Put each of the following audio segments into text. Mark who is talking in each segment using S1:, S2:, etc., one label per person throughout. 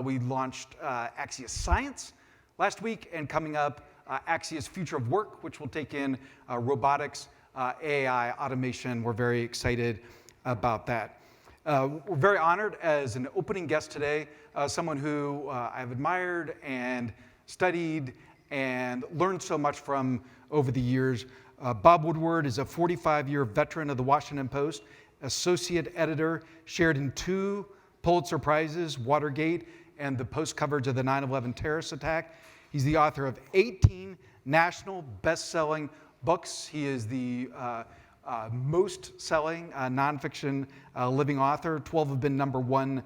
S1: We launched Axios Science last week, and coming up, Axios Future of Work, which will take in robotics, AI, automation. We're very excited about that. We're very honored as an opening guest today, someone who I've admired and studied and learned so much from over the years. Bob Woodward is a 45-year veteran of the Washington Post, associate editor, shared in 2 Pulitzer Prizes, Watergate, and the Post coverage of the 9/11 terrorist attack. He's the author of 18 national best-selling books. He is the most-selling nonfiction living author. 12 have been #1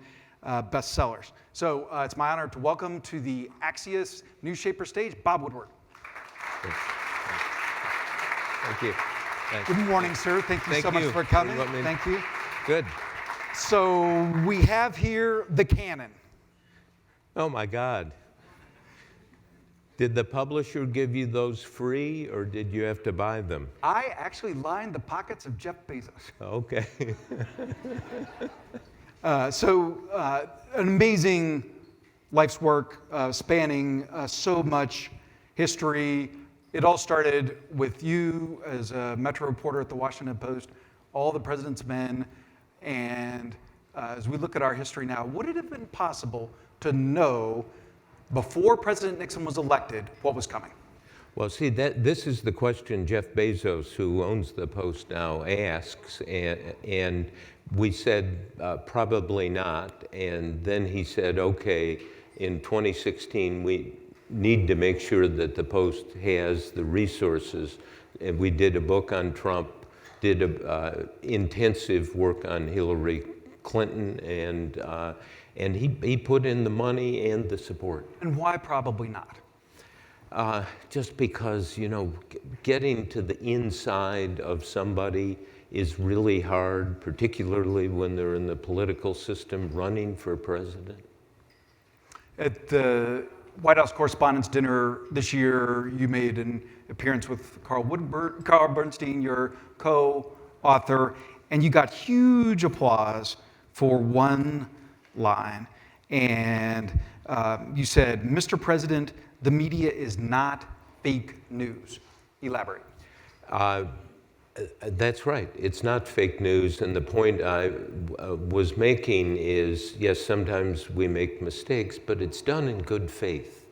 S1: bestsellers. So it's my honor to welcome to the Axios News Shaper stage, Bob Woodward.
S2: Thank you. Thanks.
S1: Good morning, sir. Thank you so much for coming. Thank you.
S2: Good.
S1: So we have here the canon.
S2: Oh my God. Did the publisher give you those free, or did you have to buy them?
S1: I actually lined the pockets of Jeff Bezos.
S2: Okay.
S1: An amazing life's work spanning so much history. It all started with you as a Metro reporter at the Washington Post, All the President's Men, and as we look at our history now, would it have been possible to know before President Nixon was elected what was coming?
S2: Well, see, this is the question Jeff Bezos, who owns the Post now, asks, and we said probably not, and then he said, okay, in 2016 we need to make sure that the Post has the resources, and we did a book on Trump, did intensive work on Hillary Clinton, and he put in the money and the support.
S1: And why probably not?
S2: Just because, you know, getting to the inside of somebody is really hard, particularly when they're in the political system running for president.
S1: At the White House Correspondents' Dinner this year, you made an appearance with Carl Bernstein, your co-author, and you got huge applause for one line. And you said, "Mr. President, the media is not fake news." Elaborate.
S2: That's right. It's not fake news. And the point I was making is, yes, sometimes we make mistakes, but it's done in good faith.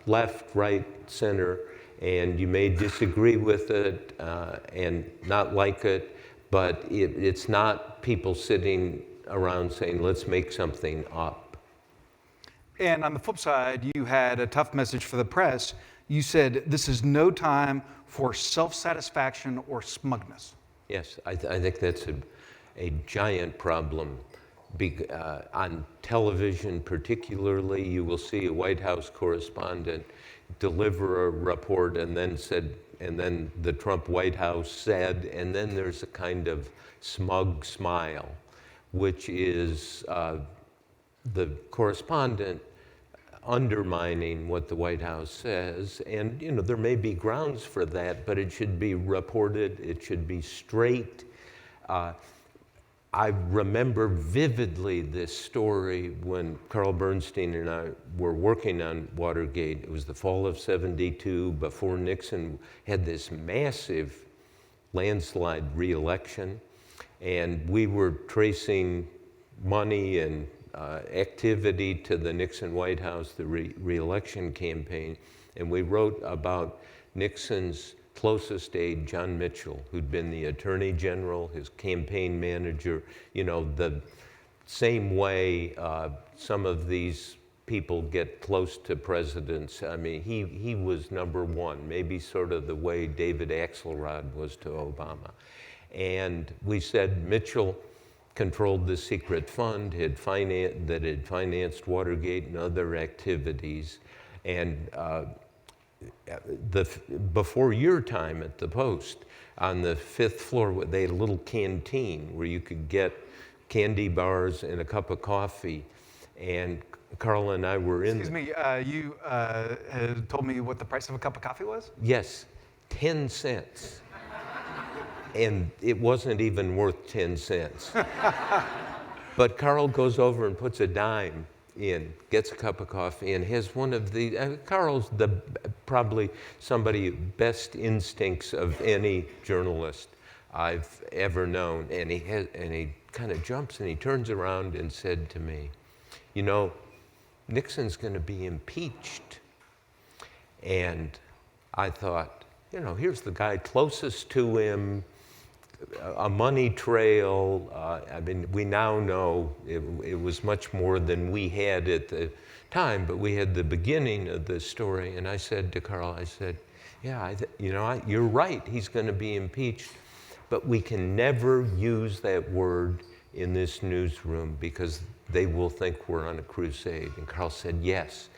S2: Left, right, center, and you may disagree with it and not like it, but it's not people sitting around saying, let's make something up.
S1: And on the flip side, you had a tough message for the press. You said, this is no time for self-satisfaction or smugness.
S2: Yes, I think that's a giant problem. On television particularly, you will see a White House correspondent deliver a report and then the Trump White House said, and then there's a kind of smug smile, which is the correspondent undermining what the White House says. And you know, there may be grounds for that, but it should be reported, it should be straight. I remember vividly this story when Carl Bernstein and I were working on Watergate. It was the fall of '72, before Nixon had this massive landslide re-election. And we were tracing money and activity to the Nixon White House, the re-election campaign. And we wrote about Nixon's closest aide, John Mitchell, who'd been the Attorney General, his campaign manager, you know, the same way some of these people get close to presidents. I mean, he was #1, maybe sort of the way David Axelrod was to Obama. And we said Mitchell controlled the secret fund that had financed Watergate and other activities. And before your time at the Post, on the 5th floor, they had a little canteen where you could get candy bars and a cup of coffee. And Carl and I were in.
S1: Excuse me, you had told me what the price of a cup of coffee was?
S2: Yes, 10 cents. And it wasn't even worth 10 cents. But Carl goes over and puts a dime in, gets a cup of coffee, and has one of the, Carl's probably somebody best instincts of any journalist I've ever known. And he kind of jumps and he turns around and said to me, you know, Nixon's going to be impeached. And I thought, you know, here's the guy closest to him, a money trail. I mean, we now know it was much more than we had at the time, but we had the beginning of the story. And I said to Carl, I said, yeah, you're right, he's going to be impeached. But we can never use that word in this newsroom because they will think we're on a crusade. And Carl said, yes.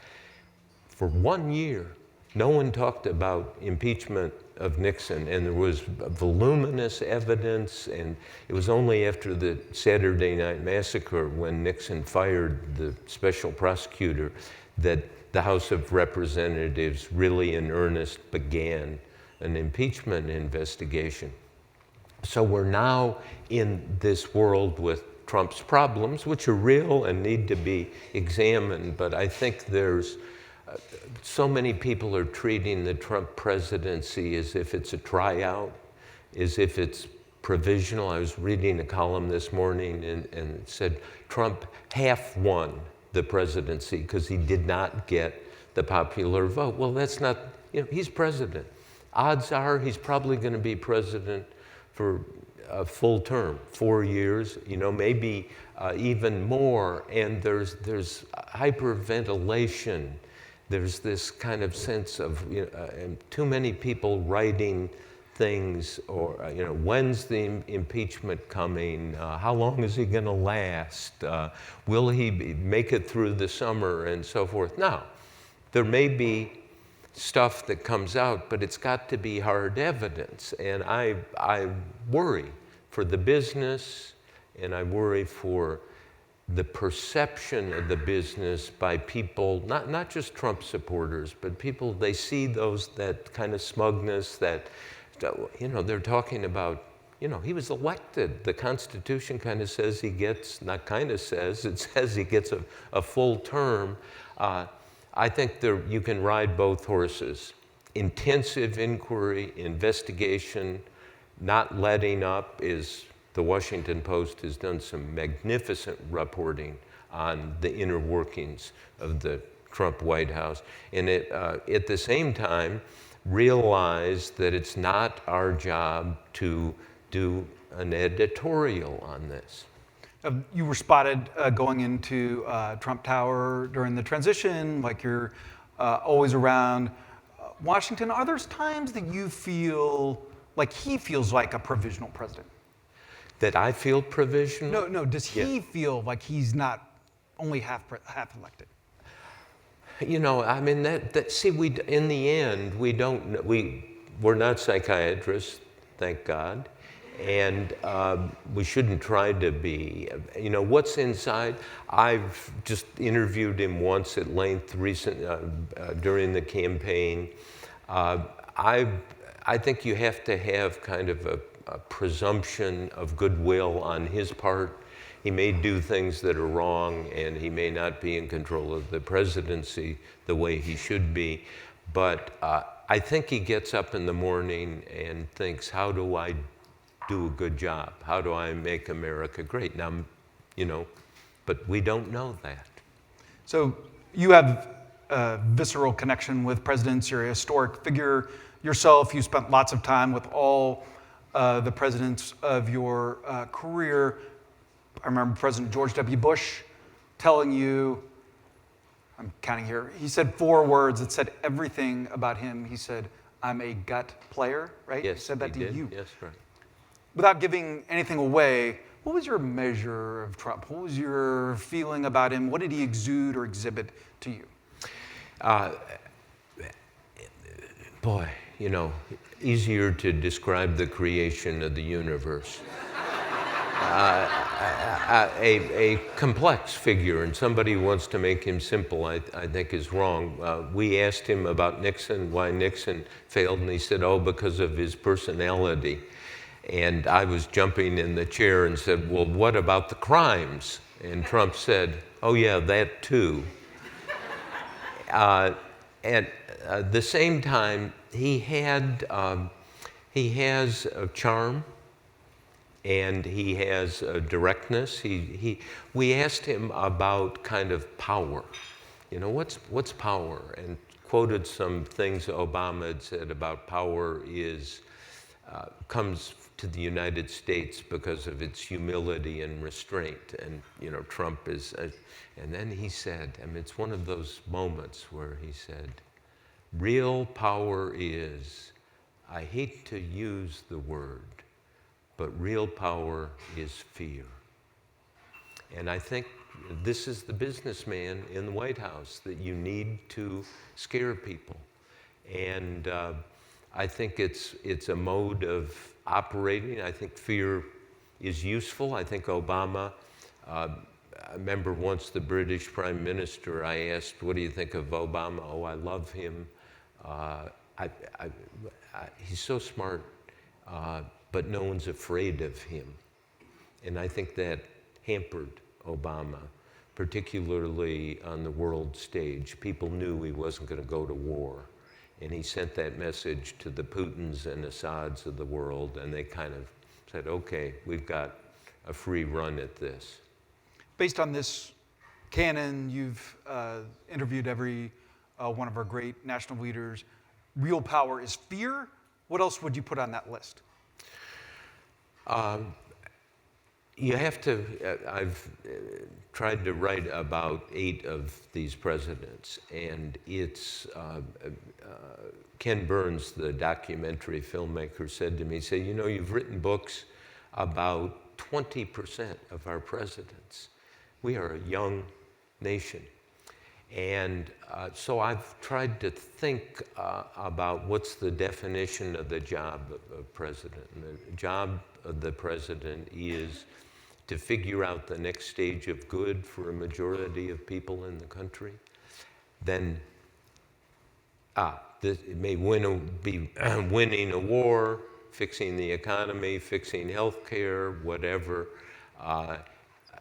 S2: For 1 year, no one talked about impeachment of Nixon, and there was voluminous evidence, and it was only after the Saturday Night Massacre when Nixon fired the special prosecutor that the House of Representatives really in earnest began an impeachment investigation. So we're now in this world with Trump's problems, which are real and need to be examined, but I think there's so many people are treating the Trump presidency as if it's a tryout, as if it's provisional. I was reading a column this morning and it said Trump half won the presidency because he did not get the popular vote. Well, that's not, he's president. Odds are he's probably going to be president for a full term, 4 years, maybe even more. And there's hyperventilation. There's this kind of sense of too many people writing things, or when's the impeachment coming? How long is he going to last? Will he make it through the summer, and so forth? Now, there may be stuff that comes out, but it's got to be hard evidence. And I worry for the business, and I worry for the perception of the business by people, not just Trump supporters, but people, they see that kind of smugness that, they're talking about, he was elected. The Constitution kind of says he gets, not kind of says, it says he gets a full term. I think you can ride both horses. Intensive inquiry, investigation, not letting up is, the Washington Post has done some magnificent reporting on the inner workings of the Trump White House. And at the same time, realize that it's not our job to do an editorial on this.
S1: You were spotted going into Trump Tower during the transition, like you're always around Washington. Are there times that you feel like he feels like a provisional president?
S2: That I feel provisional?
S1: No. Does he feel like he's not only half elected?
S2: I mean, in the end, we're not psychiatrists, thank God. And we shouldn't try to be. What's inside? I've just interviewed him once at length during the campaign. I think you have to have kind of a presumption of goodwill on his part. He may do things that are wrong, and he may not be in control of the presidency the way he should be. But I think he gets up in the morning and thinks, how do I do a good job? How do I make America great? Now, but we don't know that.
S1: So you have a visceral connection with presidents. You're a historic figure yourself. You spent lots of time with all the presidents of your career. I remember President George W. Bush telling you, I'm counting here, he said 4 words that said everything about him. He said, I'm a gut player, right?
S2: Yes,
S1: he said that to you.
S2: Yes, right.
S1: Without giving anything away, what was your measure of Trump? What was your feeling about him? What did he exude or exhibit to you?
S2: Boy, easier to describe the creation of the universe. A complex figure, and somebody who wants to make him simple, I think is wrong. We asked him about Nixon, why Nixon failed, and he said, because of his personality. And I was jumping in the chair and said, well, what about the crimes? And Trump said, oh yeah, that too. At the same time, he has a charm and he has a directness. We asked him about kind of power. You know, what's power? And quoted some things Obama had said about power comes to the United States because of its humility and restraint. And, you know, Trump is, and then he said, I mean, it's one of those moments where he said, real power is, I hate to use the word, but real power is fear. And I think this is the businessman in the White House, that you need to scare people. And I think it's a mode of operating. I think fear is useful. I think Obama, I remember once the British Prime Minister, I asked, what do you think of Obama? Oh, I love him. He's so smart, but no one's afraid of him. And I think that hampered Obama, particularly on the world stage. People knew he wasn't going to go to war. And he sent that message to the Putins and Assads of the world, and they kind of said, okay, we've got a free run at this.
S1: Based on this canon, you've interviewed every one of our great national leaders. Real power is fear. What else would you put on that list?
S2: You have to, I've tried to write about 8 of these presidents, and it's, Ken Burns, the documentary filmmaker, said to me, you know, you've written books about 20% of our presidents. We are a young nation. And so I've tried to think about what's the definition of the job of a president. And the job of the president is to figure out the next stage of good for a majority of people in the country. Then it may be winning a war, fixing the economy, fixing healthcare, whatever,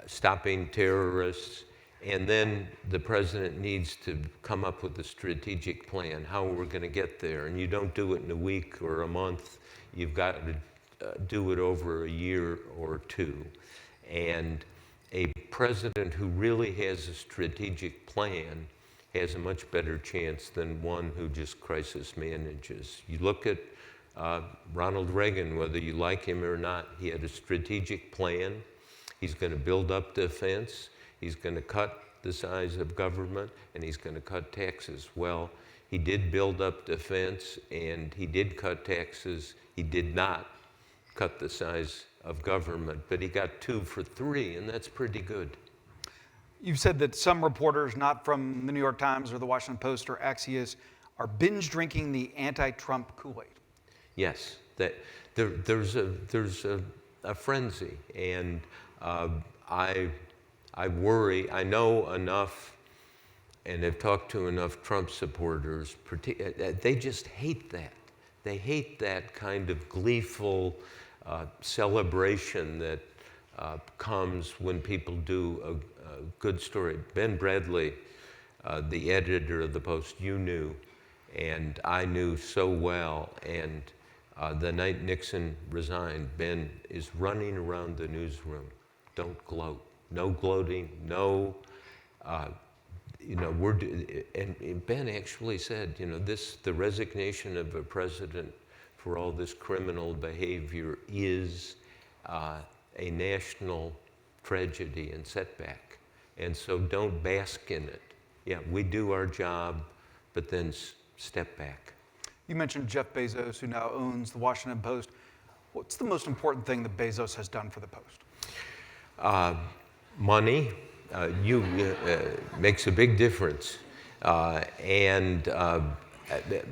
S2: stopping terrorists. And then the president needs to come up with a strategic plan, how we're going to get there. And you don't do it in a week or a month. You've got to do it over a year or two. And a president who really has a strategic plan has a much better chance than one who just crisis manages. You look at Ronald Reagan, whether you like him or not, he had a strategic plan. He's going to build up defense. He's going to cut the size of government, and he's going to cut taxes. Well, he did build up defense, and he did cut taxes. He did not cut the size of government, but he got 2 for 3, and that's pretty good.
S1: You've said that some reporters, not from the New York Times or the Washington Post or Axios, are binge drinking the anti-Trump Kool-Aid.
S2: Yes, there's a frenzy, and I worry. I know enough and have talked to enough Trump supporters. They just hate that. They hate that kind of gleeful celebration that comes when people do a good story. Ben Bradley, the editor of the Post, you knew, and I knew so well. And the night Nixon resigned, Ben is running around the newsroom. Don't gloat. No gloating, no, you know, and Ben actually said, you know, the resignation of a president for all this criminal behavior is a national tragedy and setback. And so don't bask in it. Yeah, we do our job, but then step back.
S1: You mentioned Jeff Bezos, who now owns the Washington Post. What's the most important thing that Bezos has done for the Post?
S2: Money makes a big difference. And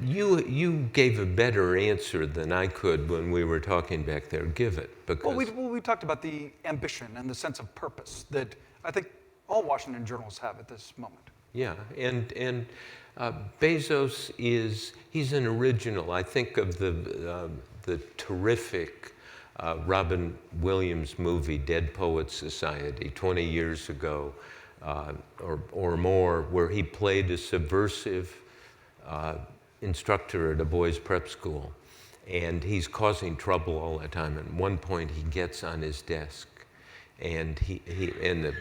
S2: you gave a better answer than I could when we were talking back there. Give it. Because
S1: we talked about the ambition and the sense of purpose that I think all Washington journalists have at this moment.
S2: Yeah, and Bezos he's an original. I think of the terrific Robin Williams' movie, Dead Poets Society, 20 years ago or more, where he played a subversive instructor at a boys' prep school. And he's causing trouble all the time. At one point, he gets on his desk, and and the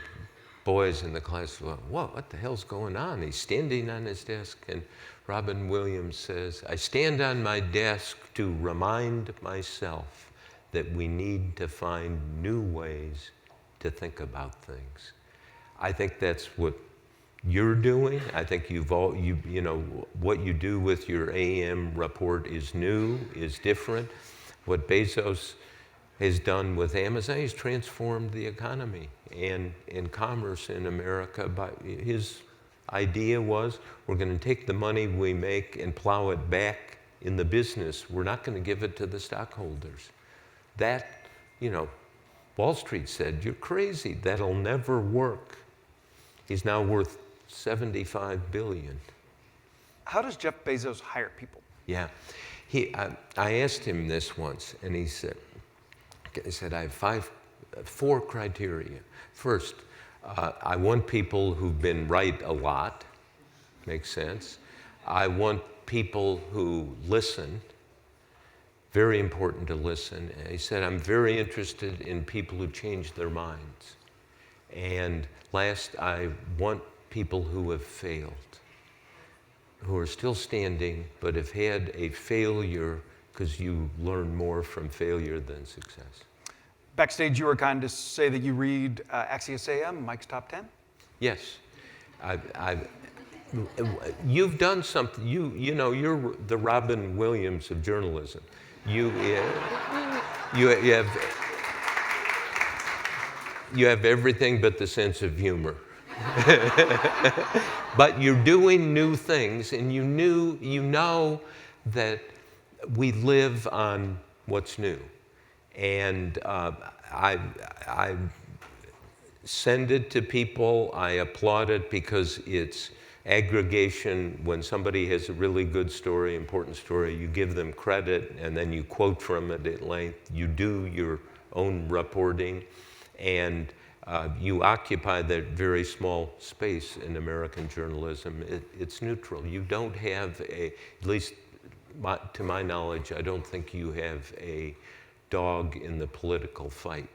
S2: boys in the class go, "Whoa, what the hell's going on?" He's standing on his desk, and Robin Williams says, "I stand on my desk to remind myself that we need to find new ways to think about things." I think that's what you're doing. I think you know, what you do with your AM report is new, is different. What Bezos has done with Amazon, he's transformed the economy and commerce in America. But his idea was, we're going to take the money we make and plow it back in the business. We're not going to give it to the stockholders. That, you know, Wall Street said, "You're crazy. That'll never work." He's now worth $75 billion.
S1: How does Jeff Bezos hire people?
S2: Yeah. I asked him this once, and he said, I have four criteria. First, I want people who've been right a lot. Makes sense. I want people who listen. Very important to listen. And he said, I'm very interested in people who change their minds. And last, I want people who have failed, who are still standing, but have had a failure, because you learn more from failure than success.
S1: Backstage, you were kind to say that you read Axios AM, Mike's Top 10?
S2: Yes. You've done something. You know, you're the Robin Williams of journalism. You have everything but the sense of humor. But you're doing new things, and you know that we live on what's new. And I send it to people. I applaud it because it's aggregation. When somebody has a really good story, important story, you give them credit, and then you quote from it at length. You do your own reporting, and you occupy that very small space in American journalism. It's neutral. You don't have at least to my knowledge, I don't think you have a dog in the political fight.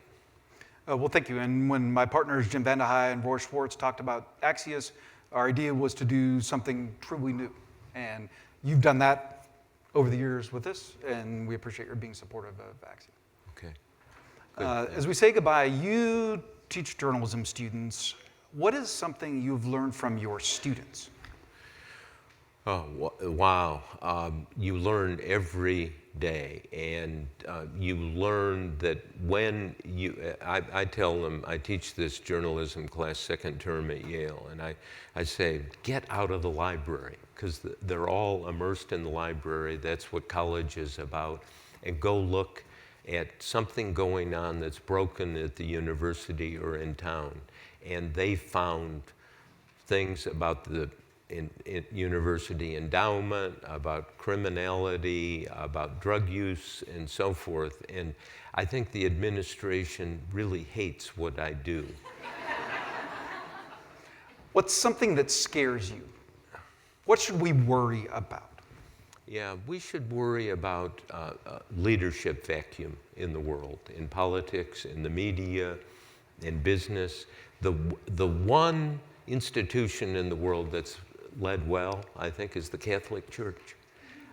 S1: Well, thank you. And when my partners Jim Vandehei and Roy Schwartz talked about Axios, our idea was to do something truly new. And you've done that over the years with this, and we appreciate your being supportive of Axios.
S2: Okay.
S1: As we say goodbye, you teach journalism students. What is something you've learned from your students?
S2: Oh, wow. You learn every day, and you learn that when I tell them, I teach this journalism class second term at Yale, and I say, get out of the library, because they're all immersed in the library. That's what college is about. And go look at something going on that's broken at the university or in town. And they found things about the university endowment, about criminality, about drug use, and so forth. And I think the administration really hates what I do.
S1: What's something that scares you? What should we worry about?
S2: Yeah, we should worry about leadership vacuum in the world, in politics, in the media, in business. The one institution in the world that's led well, I think, is the Catholic Church.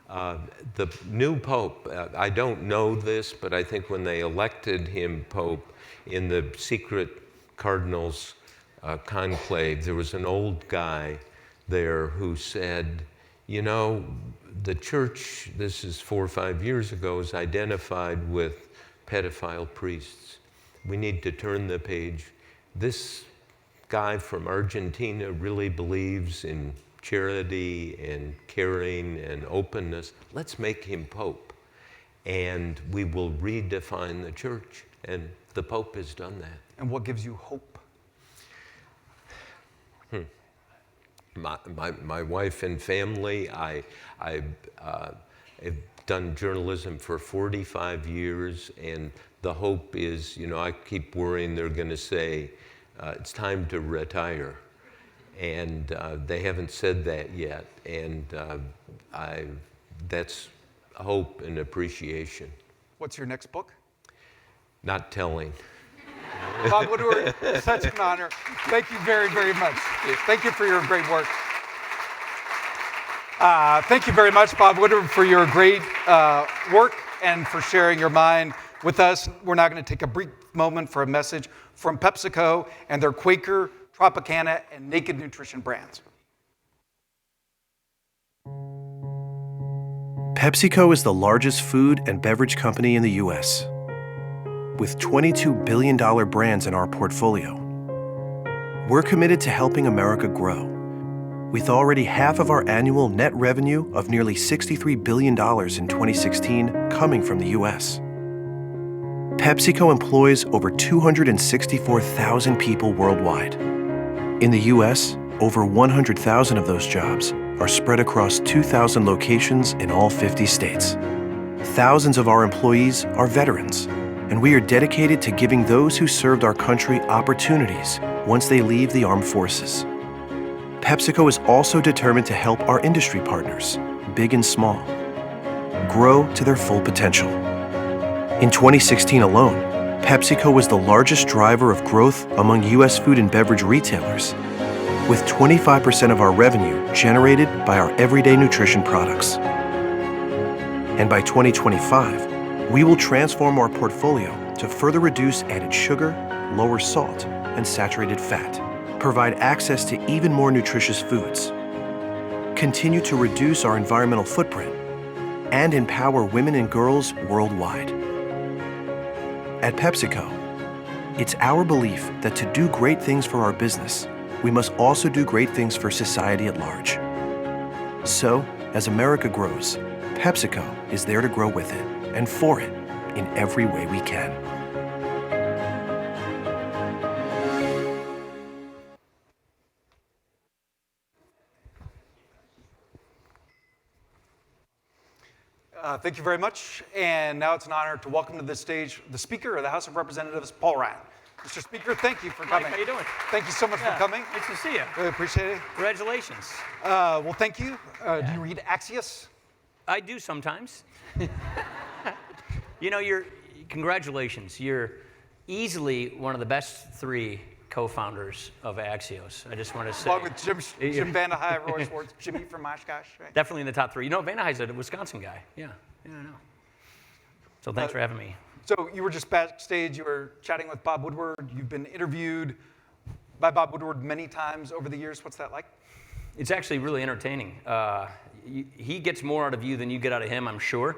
S2: The new Pope, I don't know this, but I think when they elected him Pope in the secret Cardinals conclave, there was an old guy there who said, you know, the church, this is 4 or 5 years ago, is identified with pedophile priests. We need to turn the page. This guy from Argentina really believes in charity and caring and openness. Let's make him Pope, and we will redefine the church. And the Pope has done that.
S1: And what gives you hope?
S2: My wife and family. I've done journalism for 45 years, and the hope is, I keep worrying they're going to say, it's time to retire. And they haven't said that yet. And that's hope and appreciation.
S1: What's your next book?
S2: Not telling.
S1: Bob Woodward, such an honor. Thank you very, very much. Thank you for your great work. Thank you very much, Bob Woodward, for your great work and for sharing your mind with us. We're now going to take a brief moment for a message from PepsiCo and their Quaker, Tropicana, and Naked Nutrition brands.
S3: PepsiCo is the largest food and beverage company in the U.S., with $22 billion brands in our portfolio. We're committed to helping America grow, with already half of our annual net revenue of nearly $63 billion in 2016 coming from the U.S. PepsiCo employs over 264,000 people worldwide. In the U.S., over 100,000 of those jobs are spread across 2,000 locations in all 50 states. Thousands of our employees are veterans, and we are dedicated to giving those who served our country opportunities once they leave the armed forces. PepsiCo is also determined to help our industry partners, big and small, grow to their full potential. In 2016 alone, PepsiCo was the largest driver of growth among U.S. food and beverage retailers, with 25% of our revenue generated by our everyday nutrition products. And by 2025, we will transform our portfolio to further reduce added sugar, lower salt, and saturated fat, provide access to even more nutritious foods, continue to reduce our environmental footprint, and empower women and girls worldwide. At PepsiCo, it's our belief that to do great things for our business, we must also do great things for society at large. So, as America grows, PepsiCo is there to grow with it and for it in every way we can.
S1: Thank you very much. And now it's an honor to welcome to the stage the Speaker of the House of Representatives, Paul Ryan. Mr. Speaker, thank you for coming.
S4: Mike, how you doing?
S1: Thank you so much for coming.
S4: Nice to see you.
S1: Really appreciate it.
S4: Congratulations.
S1: Well, thank you. Do you read Axios?
S4: I do sometimes. Congratulations. You're easily one of the best 3 co-founders of Axios. I just want to say.
S1: Along with Jim Vandehei, Roy Schwartz, Jimmy from Oshkosh, right?
S4: Definitely in the top 3. Vandehei's a Wisconsin guy. Yeah, I know. So thanks for having me.
S1: So you were just backstage, you were chatting with Bob Woodward. You've been interviewed by Bob Woodward many times over the years. What's that like?
S4: It's actually really entertaining. He gets more out of you than you get out of him, I'm sure.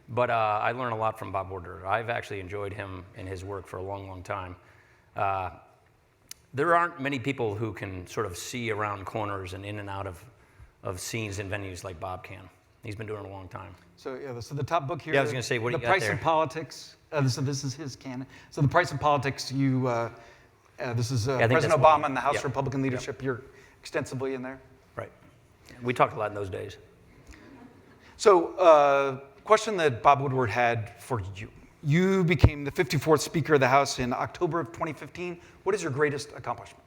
S4: But I learn a lot from Bob Woodward. I've actually enjoyed him and his work for a long, long time. There aren't many people who can sort of see around corners and in and out of scenes and venues like Bob can. He's been doing it a long time.
S1: So the top book here.
S4: Yeah, I was going to say, what do you got there?
S1: The Price of Politics. So this is his canon. So The Price of Politics, this is President Obama and the House Republican leadership. You're extensively in there.
S4: Right. We talked a lot in those days.
S1: So question that Bob Woodward had for you. You became the 54th Speaker of the House in October of 2015. What is your greatest accomplishment?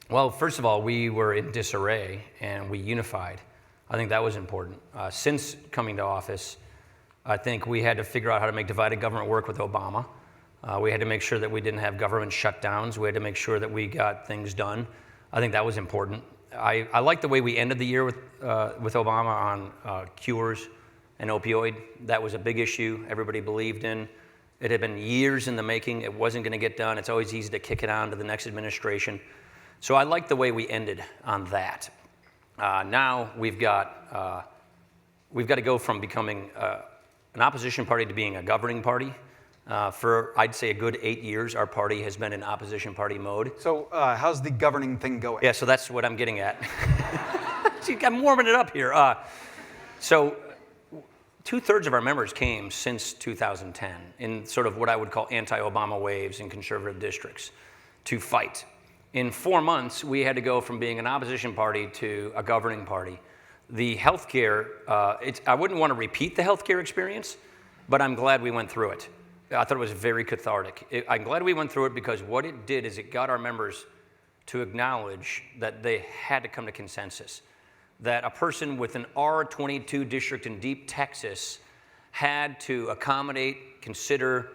S4: Well, first of all, we were in disarray and we unified. I think that was important. Since coming to office, I think we had to figure out how to make divided government work with Obama. We had to make sure that we didn't have government shutdowns. We had to make sure that we got things done. I think that was important. I like the way we ended the year with Obama on cures and opioid. That was a big issue everybody believed in. It had been years in the making. It wasn't going to get done. It's always easy to kick it on to the next administration. So I like the way we ended on that. Now we've got to go from becoming an opposition party to being a governing party. For, I'd say, a good 8 years, our party has been in opposition party mode.
S1: So how's the governing thing going?
S4: Yeah, so that's what I'm getting at. See, I'm warming it up here. So 2/3 of our members came since 2010 in sort of what I would call anti-Obama waves in conservative districts to fight. In 4 months, we had to go from being an opposition party to a governing party. The healthcare, I wouldn't want to repeat the healthcare experience, but I'm glad we went through it. I thought it was very cathartic. I'm glad we went through it because what it did is it got our members to acknowledge that they had to come to consensus, that a person with an R22 district in deep Texas had to accommodate, consider,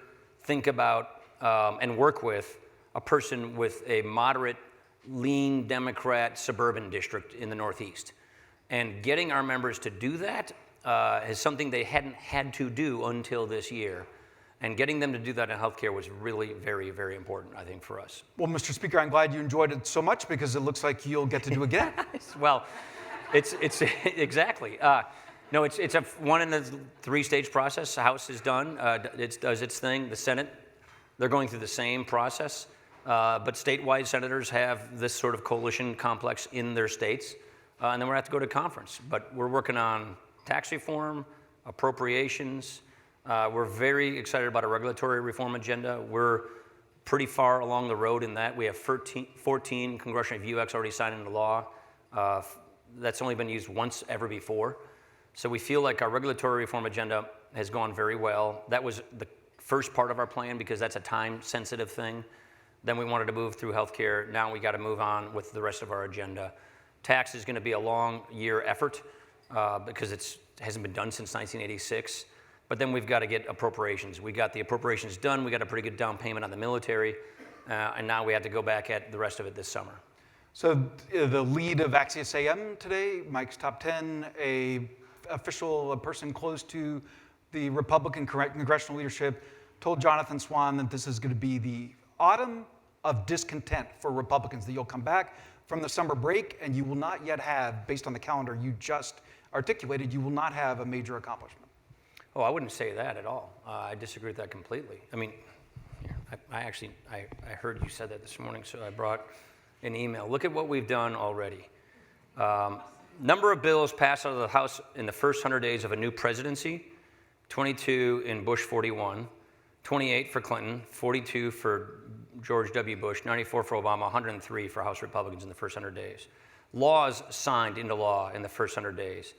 S4: think about, and work with a person with a moderate, lean Democrat suburban district in the Northeast. And getting our members to do that is something they hadn't had to do until this year. And getting them to do that in healthcare was really very, very important, I think, for us.
S1: Well, Mr. Speaker, I'm glad you enjoyed it so much because it looks like you'll get to do it again.
S4: Well, it's exactly. No, it's a one in a three-stage process. The House is done. It does its thing. The Senate, they're going through the same process. But statewide senators have this sort of coalition complex in their states. And then we're going to have to go to conference. But we're working on tax reform, appropriations. We're very excited about a regulatory reform agenda. We're pretty far along the road in that. We have 14 congressional review acts already signed into law. That's only been used once ever before. So we feel like our regulatory reform agenda has gone very well. That was the first part of our plan because that's a time-sensitive thing. Then we wanted to move through healthcare. Now we got to move on with the rest of our agenda. Tax is going to be a long year effort because it hasn't been done since 1986. But then we've got to get appropriations. We got the appropriations done. We got a pretty good down payment on the military. And now we have to go back at the rest of it this summer.
S1: So the lead of Axios AM today, Mike's Top 10, a person close to the Republican congressional leadership, told Jonathan Swan that this is going to be the autumn of discontent for Republicans, that you'll come back from the summer break and you will not yet have, based on the calendar you just articulated, you will not have a major accomplishment.
S4: Oh, I wouldn't say that at all. I disagree with that completely. I mean, I heard you said that this morning, so I brought an email. Look at what we've done already. Number of bills passed out of the House in the first 100 days of a new presidency, 22 in Bush 41, 28 for Clinton, 42 for George W. Bush, 94 for Obama, 103 for House Republicans in the first 100 days. Laws signed into law in the first 100 days.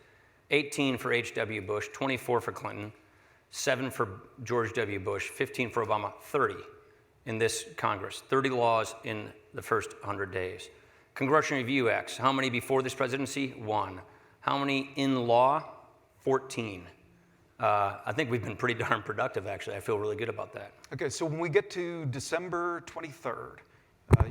S4: 18 for H.W. Bush, 24 for Clinton, 7 for George W. Bush, 15 for Obama, 30 in this Congress. 30 laws in the first 100 days. Congressional Review Acts, how many before this presidency? 1. How many in law? 14. I think we've been pretty darn productive, actually. I feel really good about that.
S1: Okay, so when we get to December 23rd,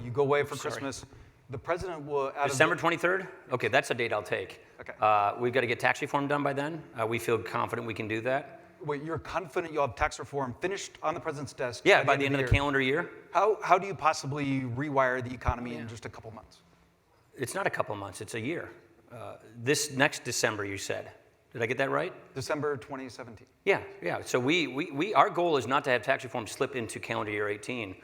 S1: you go away for Christmas. The president will...
S4: December 23rd? Okay, that's a date I'll take.
S1: Okay.
S4: We've got to get tax reform done by then. We feel confident we can do that.
S1: Wait, you're confident you'll have tax reform finished on the president's desk?
S4: Yeah, by the end of the calendar year.
S1: How do you possibly rewire the economy in just a couple months?
S4: It's not a couple months, it's a year. This next December, you said. Did I get that right?
S1: December 2017.
S4: Yeah. So our goal is not to have tax reform slip into calendar year 18.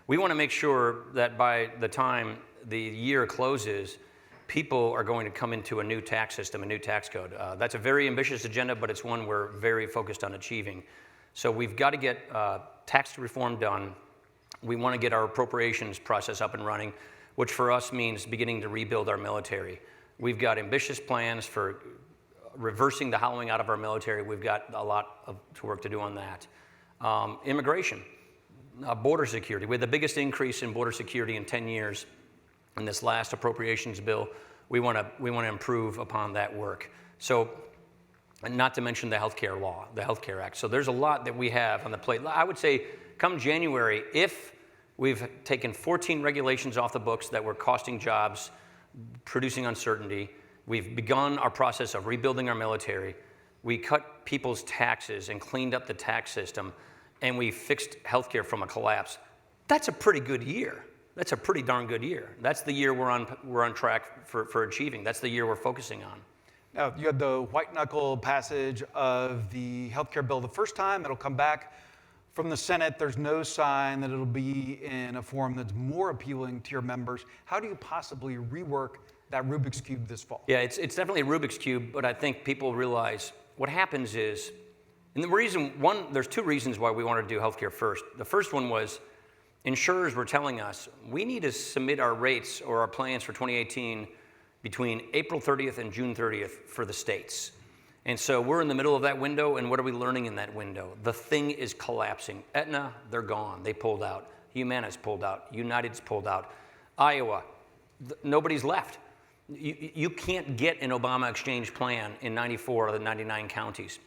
S4: We want to make sure that by the time the year closes, people are going to come into a new tax system, a new tax code. That's a very ambitious agenda, but it's one we're very focused on achieving. So we've got to get tax reform done. We want to get our appropriations process up and running, which for us means beginning to rebuild our military. We've got ambitious plans for reversing the hollowing out of our military. We've got a lot of work to do on that. Immigration, border security. We had the biggest increase in border security in 10 years. In this last appropriations bill, we want to improve upon that work. So, and not to mention the healthcare law, the Healthcare Act. So there's a lot that we have on the plate. I would say come January, if we've taken 14 regulations off the books that were costing jobs, producing uncertainty, we've begun our process of rebuilding our military, we cut people's taxes and cleaned up the tax system, and we fixed healthcare from a collapse, that's a pretty good year. That's a pretty darn good year. That's the year we're on track for achieving. That's the year we're focusing on.
S1: Now, you had the white knuckle passage of the healthcare bill the first time. It'll come back from the Senate. There's no sign that it'll be in a form that's more appealing to your members. How do you possibly rework that Rubik's Cube this fall?
S4: Yeah, it's definitely a Rubik's Cube, but I think people realize what happens is, and there's two reasons why we wanted to do healthcare first. The first one was insurers were telling us we need to submit our rates or our plans for 2018 between April 30th and June 30th for the states. And so we're in the middle of that window, and what are we learning in that window? The thing is collapsing. Aetna, they're gone. They pulled out. Humana's pulled out. United's pulled out. Iowa, nobody's left. You can't get an Obama exchange plan in 94 of the 99 counties.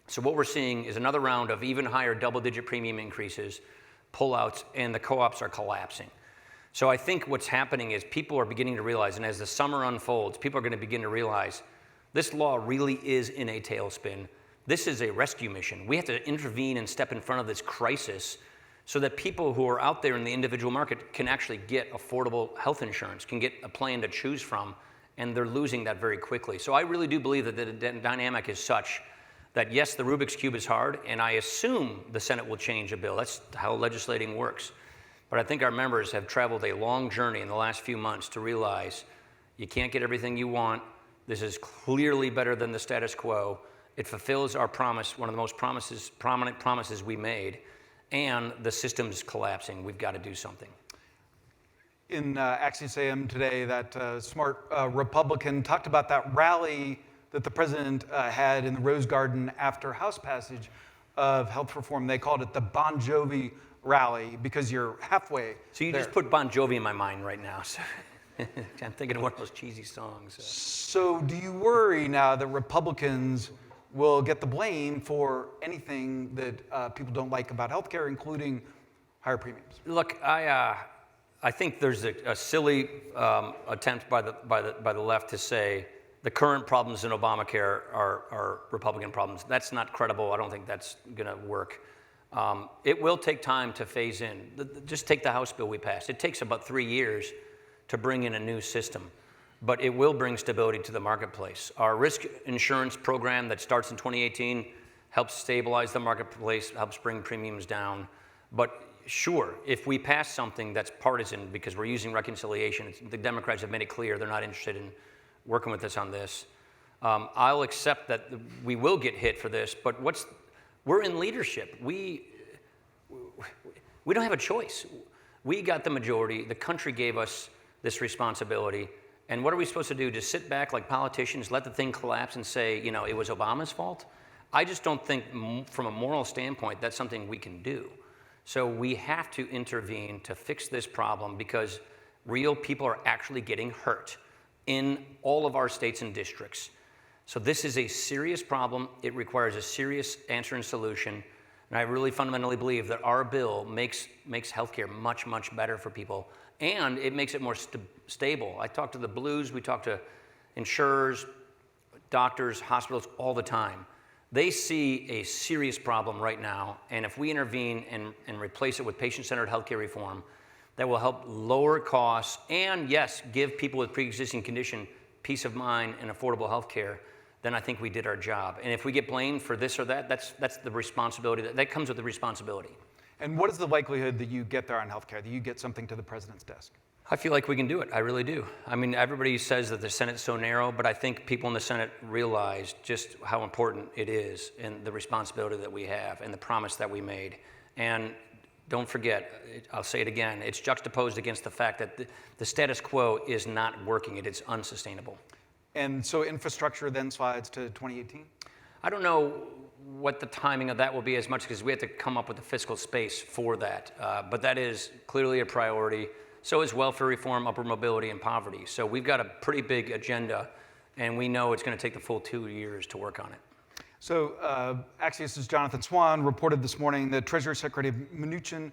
S4: So what we're seeing is another round of even higher double-digit premium increases, pullouts, and the co-ops are collapsing. So I think what's happening is people are beginning to realize, and as the summer unfolds, people are going to begin to realize this law really is in a tailspin. This is a rescue mission. We have to intervene and step in front of this crisis so that people who are out there in the individual market can actually get affordable health insurance, can get a plan to choose from, and they're losing that very quickly. So I really do believe that the dynamic is such that yes, the Rubik's Cube is hard, and I assume the Senate will change a bill. That's how legislating works. But I think our members have traveled a long journey in the last few months to realize you can't get everything you want. This is clearly better than the status quo. It fulfills our promise, one of the most prominent promises we made, and the system's collapsing. We've got to do something.
S1: In Axios AM today, that smart Republican talked about that rally that the president had in the Rose Garden after House passage of health reform. They called it the Bon Jovi rally because you're halfway
S4: So you
S1: there.
S4: just put Bon Jovi in my mind right now. So I'm thinking of one of those cheesy songs.
S1: So do you worry now that Republicans will get the blame for anything that people don't like about healthcare, including higher premiums?
S4: Look, I think there's a silly attempt by the left to say the current problems in Obamacare are Republican problems. That's not credible. I don't think that's going to work. It will take time to phase in. Just take the House bill we passed. It takes about 3 years to bring in a new system, but it will bring stability to the marketplace. Our risk insurance program that starts in 2018 helps stabilize the marketplace, helps bring premiums down. But sure, if we pass something that's partisan because we're using reconciliation, the Democrats have made it clear they're not interested in working with us on this. I'll accept that we will get hit for this, but we're in leadership. We don't have a choice. We got the majority. The country gave us this responsibility. And what are we supposed to do? Just sit back like politicians, let the thing collapse and say, it was Obama's fault? I just don't think from a moral standpoint that's something we can do. So we have to intervene to fix this problem because real people are actually getting hurt in all of our states and districts. So this is a serious problem. It requires a serious answer and solution. And I really fundamentally believe that our bill makes healthcare much, much better for people. And it makes it more stable. I talk to the Blues, we talk to insurers, doctors, hospitals all the time. They see a serious problem right now. And if we intervene and replace it with patient-centered healthcare reform, that will help lower costs and, yes, give people with pre-existing condition peace of mind and affordable health care, then I think we did our job. And if we get blamed for this or that, that's the responsibility. That comes with the responsibility.
S1: And what is the likelihood that you get there on healthcare, that you get something to the president's desk?
S4: I feel like we can do it. I really do. I mean, everybody says that the Senate's so narrow, but I think people in the Senate realize just how important it is and the responsibility that we have and the promise that we made. And don't forget, I'll say it again, it's juxtaposed against the fact that the status quo is not working. It is unsustainable.
S1: And so infrastructure then slides to 2018?
S4: I don't know what the timing of that will be as much because we have to come up with the fiscal space for that. But that is clearly a priority. So is welfare reform, upward mobility, and poverty. So we've got a pretty big agenda, and we know it's going to take the full 2 years to work on it.
S1: So Axios' Jonathan Swan reported this morning that Treasury Secretary Mnuchin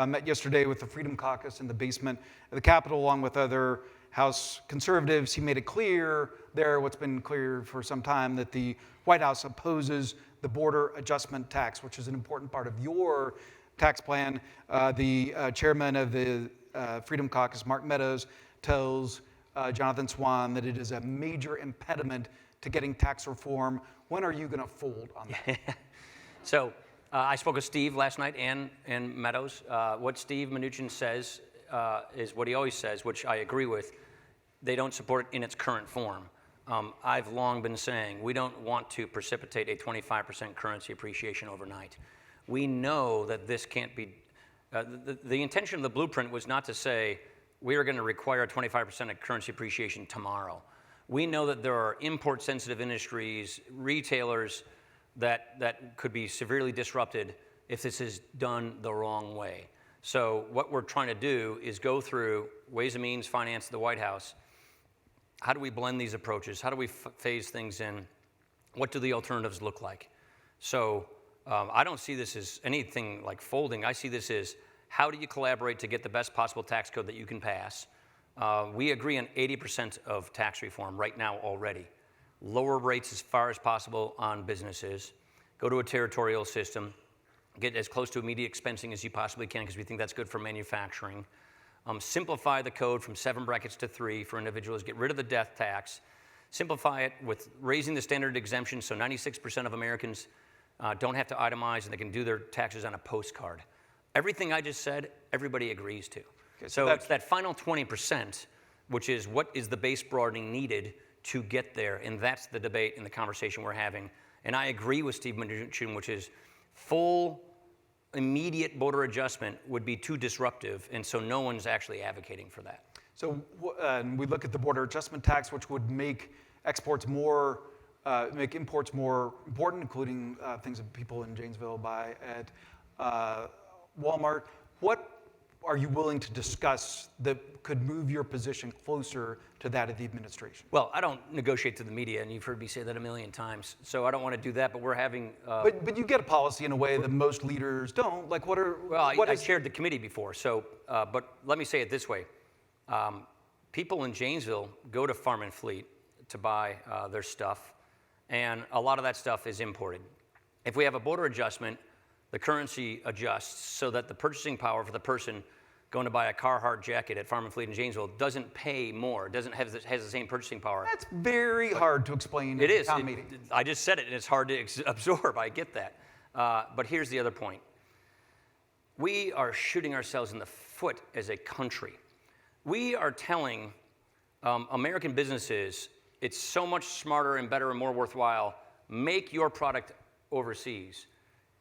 S1: met yesterday with the Freedom Caucus in the basement of the Capitol, along with other House conservatives. He made it clear there, what's been clear for some time, that the White House opposes the border adjustment tax, which is an important part of your tax plan. The chairman of the Freedom Caucus, Mark Meadows, tells Jonathan Swan that it is a major impediment to getting tax reform. When are you going to fold on that?
S4: So I spoke with Steve last night and Meadows. What Steve Mnuchin says is what he always says, which I agree with. They don't support it in its current form. I've long been saying we don't want to precipitate a 25% currency appreciation overnight. We know that this can't be. The intention of the blueprint was not to say we are going to require 25% of currency appreciation tomorrow. We know that there are import-sensitive industries, retailers that could be severely disrupted if this is done the wrong way. So what we're trying to do is go through Ways and Means, Finance, the White House. How do we blend these approaches? How do we phase things in? What do the alternatives look like? So I don't see this as anything like folding. I see this as how do you collaborate to get the best possible tax code that you can pass? We agree on 80% of tax reform right now already. Lower rates as far as possible on businesses. Go to a territorial system. Get as close to immediate expensing as you possibly can because we think that's good for manufacturing. Simplify the code from 7 brackets to 3 for individuals. Get rid of the death tax. Simplify it with raising the standard exemption so 96% of Americans don't have to itemize and they can do their taxes on a postcard. Everything I just said, everybody agrees to.
S1: Okay,
S4: so it's that final 20%, which is what is the base broadening needed to get there, and that's the debate and the conversation we're having. And I agree with Steve Mnuchin, which is full immediate border adjustment would be too disruptive, and so no one's actually advocating for that.
S1: So we look at the border adjustment tax, which would make exports more, make imports more important, including things that people in Janesville buy at Walmart. What are you willing to discuss that could move your position closer to that of the administration?
S4: Well, I don't negotiate to the media, and you've heard me say that a million times, so I don't want to do that, but we're having...
S1: But you get a policy in a way that most leaders don't. Like,
S4: I chaired the committee before, so, but let me say it this way. People in Janesville go to Farm and Fleet to buy their stuff, and a lot of that stuff is imported. If we have a border adjustment, the currency adjusts so that the purchasing power for the person going to buy a Carhartt jacket at Farm and Fleet in Janesville doesn't pay more, doesn't have has the same purchasing power.
S1: That's very hard to explain.
S4: It is.
S1: I
S4: just said it, and it's hard to absorb. I get that. But here's the other point. We are shooting ourselves in the foot as a country. We are telling American businesses it's so much smarter and better and more worthwhile, make your product overseas.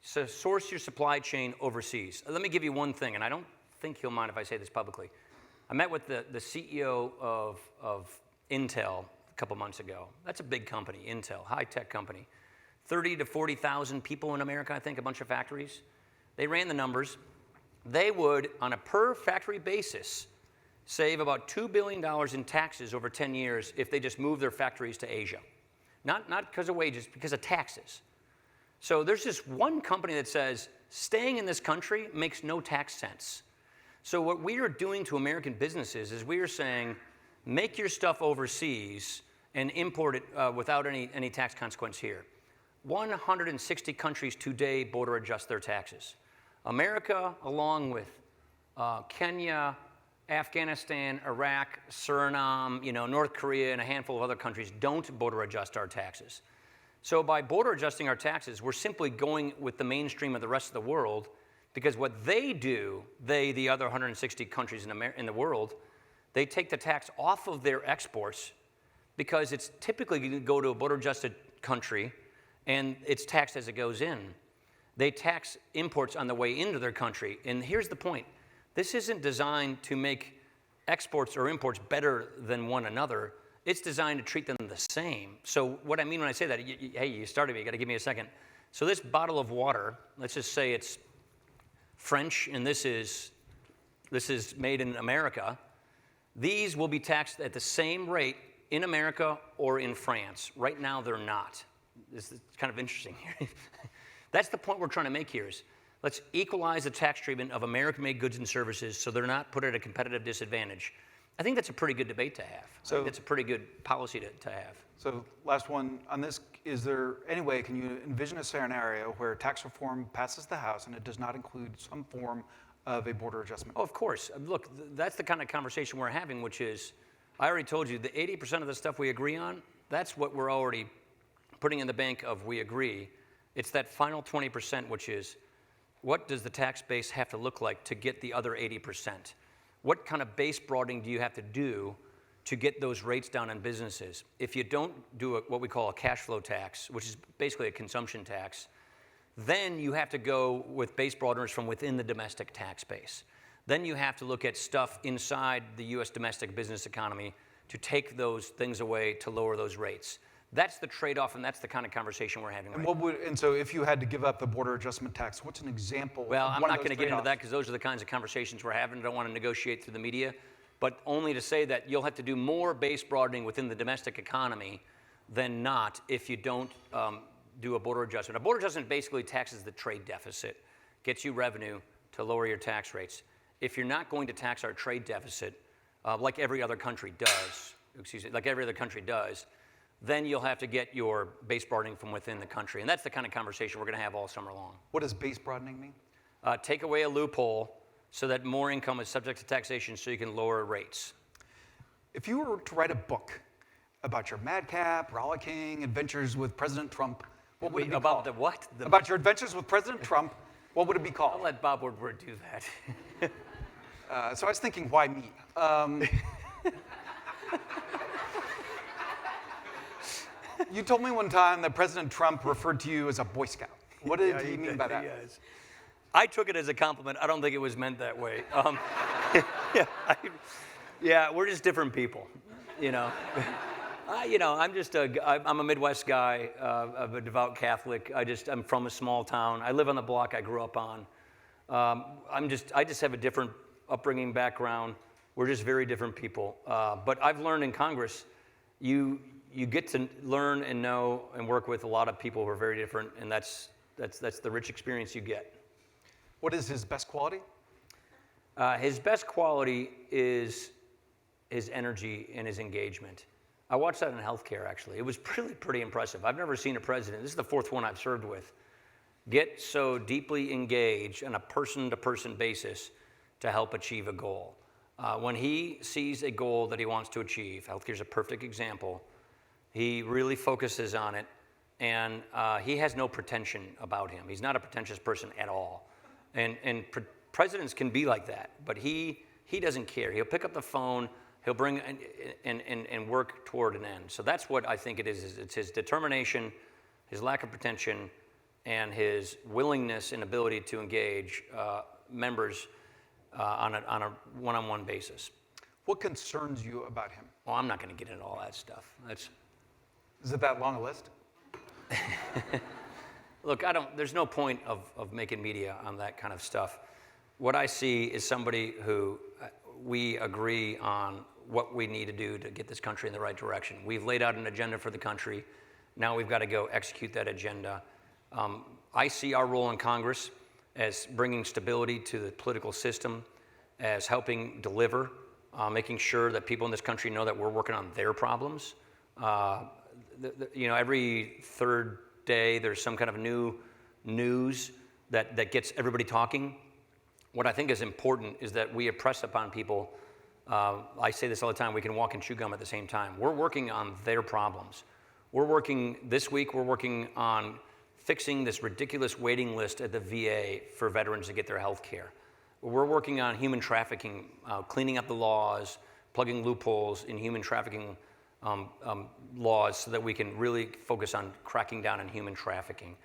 S4: So source your supply chain overseas. Let me give you one thing, and I don't think he'll mind if I say this publicly. I met with the CEO of Intel a couple months ago. That's a big company, Intel, high-tech company. 30 to 40,000 people in America, I think, a bunch of factories. They ran the numbers. They would, on a per-factory basis, save about $2 billion in taxes over 10 years if they just moved their factories to Asia. Not because of wages, because of taxes. So there's just one company that says staying in this country makes no tax sense. So what we are doing to American businesses is we are saying, make your stuff overseas and import it without any tax consequence here. 160 countries today border adjust their taxes. America, along with Kenya, Afghanistan, Iraq, Suriname, North Korea, and a handful of other countries don't border adjust our taxes. So by border adjusting our taxes, we're simply going with the mainstream of the rest of the world, because what they do, the other 160 countries in the world, they take the tax off of their exports because it's typically going to go to a border adjusted country and it's taxed as it goes in. They tax imports on the way into their country. And here's the point. This isn't designed to make exports or imports better than one another. It's designed to treat them the same. So what I mean when I say that, hey, you started me, you got to give me a second. So this bottle of water, let's just say it's French and this is made in America. These will be taxed at the same rate in America or in France. Right now, they're not. This is kind of interesting here. That's the point we're trying to make here is let's equalize the tax treatment of American-made goods and services so they're not put at a competitive disadvantage. I think that's a pretty good debate to have. I think that's a pretty good policy to have.
S1: So last one on this, is there any way, can you envision a scenario where tax reform passes the House and it does not include some form of a border adjustment?
S4: Oh, of course. Look, that's the kind of conversation we're having, which is, I already told you, the 80% of the stuff we agree on, that's what we're already putting in the bank of we agree. It's that final 20%, which is, what does the tax base have to look like to get the other 80%? What kind of base broadening do you have to do to get those rates down on businesses? If you don't do what we call a cash flow tax, which is basically a consumption tax, then you have to go with base broadeners from within the domestic tax base. Then you have to look at stuff inside the U.S. domestic business economy to take those things away to lower those rates. That's the trade-off, and that's the kind of conversation we're having right now.
S1: And so if you had to give up the border adjustment tax, what's an example?
S4: Well,
S1: of
S4: I'm
S1: one of
S4: not
S1: those
S4: going to get into that
S1: trade-offs?
S4: because those are the kinds of conversations we're having. I don't want to negotiate through the media, but only to say that you'll have to do more base broadening within the domestic economy than not if you don't do a border adjustment. A border adjustment basically taxes the trade deficit, gets you revenue to lower your tax rates. If you're not going to tax our trade deficit, like every other country does, then you'll have to get your base broadening from within the country. And that's the kind of conversation we're going to have all summer long.
S1: What does base broadening mean?
S4: Take away a loophole so that more income is subject to taxation so you can lower rates.
S1: If you were to write a book about your madcap, rollicking adventures with President Trump, what would it be
S4: About
S1: called?
S4: the what?
S1: About your adventures with President Trump, what would it be
S4: I'll
S1: called?
S4: let Bob Woodward do that.
S1: So I was thinking, why me? You told me one time that President Trump referred to you as a Boy Scout. What did he mean by that?
S4: I took it as a compliment. I don't think it was meant that way. We're just different people, you know. I'm a Midwest guy. I'm a devout Catholic. I'm from a small town. I live on the block I grew up on. I just have a different upbringing background. We're just very different people. But I've learned in Congress, you get to learn and know and work with a lot of people who are very different, and that's the rich experience you get.
S1: What is his best quality?
S4: His best quality is his energy and his engagement. I watched that in healthcare, actually. It was pretty impressive. I've never seen a president, this is the fourth one I've served with, get so deeply engaged on a person-to-person basis to help achieve a goal. When he sees a goal that he wants to achieve, healthcare is a perfect example, he really focuses on it, and he has no pretension about him. He's not a pretentious person at all. And presidents can be like that, but he doesn't care. He'll pick up the phone, he'll bring and work toward an end. So that's what I think it is. It's his determination, his lack of pretension, and his willingness and ability to engage members on a one-on-one basis.
S1: What concerns you about him?
S4: Well, I'm not going to get into all that stuff.
S1: Is it that long a list?
S4: Look, there's no point of making media on that kind of stuff. What I see is somebody who we agree on what we need to do to get this country in the right direction. We've laid out an agenda for the country. Now we've got to go execute that agenda. I see our role in Congress as bringing stability to the political system, as helping deliver, making sure that people in this country know that we're working on their problems. Every third day there's some kind of new news that gets everybody talking. What I think is important is that we impress upon people, I say this all the time, we can walk and chew gum at the same time. We're working on their problems. This week we're working on fixing this ridiculous waiting list at the VA for veterans to get their health care. We're working on human trafficking, cleaning up the laws, plugging loopholes in human trafficking laws so that we can really focus on cracking down on human trafficking.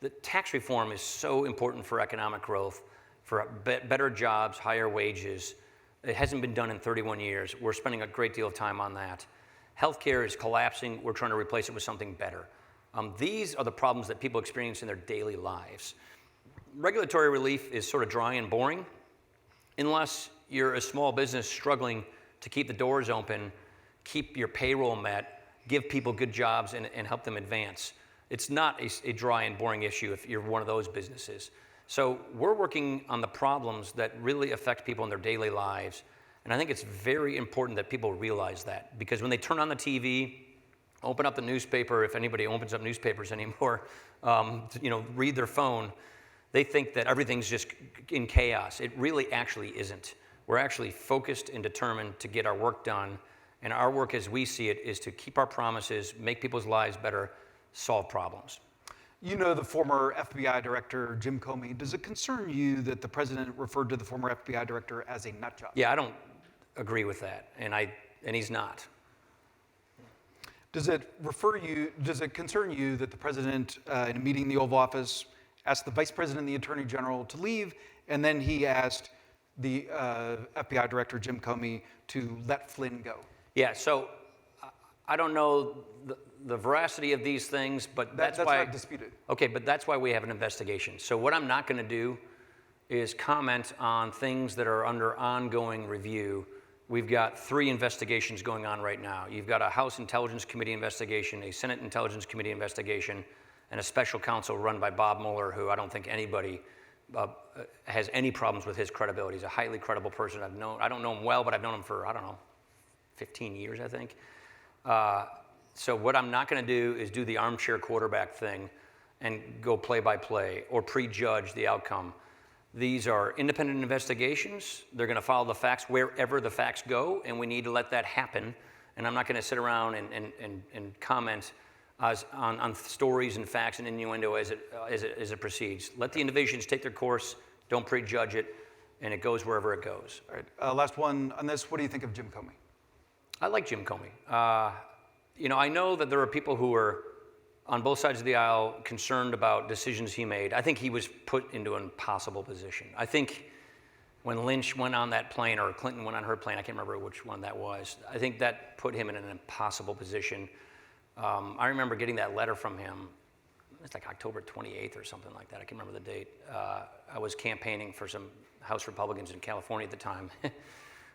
S4: The tax reform is so important for economic growth, for better jobs, higher wages. It hasn't been done in 31 years. We're spending a great deal of time on that. Healthcare is collapsing. We're trying to replace it with something better. These are the problems that people experience in their daily lives. Regulatory relief is sort of dry and boring unless you're a small business struggling to keep the doors open, keep your payroll met, give people good jobs, and help them advance. It's not a dry and boring issue if you're one of those businesses. So we're working on the problems that really affect people in their daily lives. And I think it's very important that people realize that, because when they turn on the TV, open up the newspaper, if anybody opens up newspapers anymore, read their phone, they think that everything's just in chaos. It really actually isn't. We're actually focused and determined to get our work done. And our work as we see it is to keep our promises, make people's lives better, solve problems.
S1: You know the former FBI director, Jim Comey. Does it concern you that the president referred to the former FBI director as a nut job?
S4: Yeah, I don't agree with that, and he's not.
S1: Does it concern you that the president, in a meeting in the Oval Office, asked the vice president and the attorney general to leave, and then he asked the FBI director, Jim Comey, to let Flynn go?
S4: Yeah, so I don't know the veracity of these things, but that's why.
S1: Not disputed.
S4: Okay, but that's why we have an investigation. So what I'm not going to do is comment on things that are under ongoing review. We've got 3 investigations going on right now. You've got a House Intelligence Committee investigation, a Senate Intelligence Committee investigation, and a special counsel run by Bob Mueller, who I don't think anybody has any problems with his credibility. He's a highly credible person. I don't know him well, but I've known him for, 15 years, I think. So what I'm not going to do is do the armchair quarterback thing and go play by play or prejudge the outcome. These are independent investigations. They're going to follow the facts wherever the facts go, and we need to let that happen. And I'm not going to sit around and comment on stories and facts and innuendo as it proceeds. Let the investigations take their course. Don't prejudge it, and it goes wherever it goes.
S1: All right. Last one on this. What do you think of Jim Comey?
S4: I like Jim Comey. I know that there are people who are on both sides of the aisle concerned about decisions he made. I think he was put into an impossible position. I think when Lynch went on that plane, or Clinton went on her plane, I can't remember which one that was, I think that put him in an impossible position. I remember getting that letter from him. It's like October 28th or something like that. I can't remember the date. I was campaigning for some House Republicans in California at the time.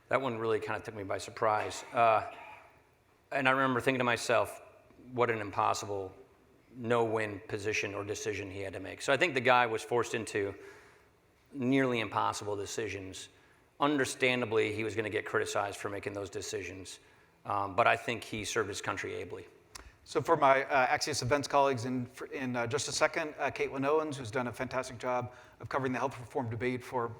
S4: That one really kind of took me by surprise. And I remember thinking to myself, what an impossible no-win position or decision he had to make. So I think the guy was forced into nearly impossible decisions. Understandably, he was going to get criticized for making those decisions. But I think he served his country ably.
S1: So for my Axios Events colleagues, in just a second, Caitlin Owens, who's done a fantastic job of covering the health reform debate for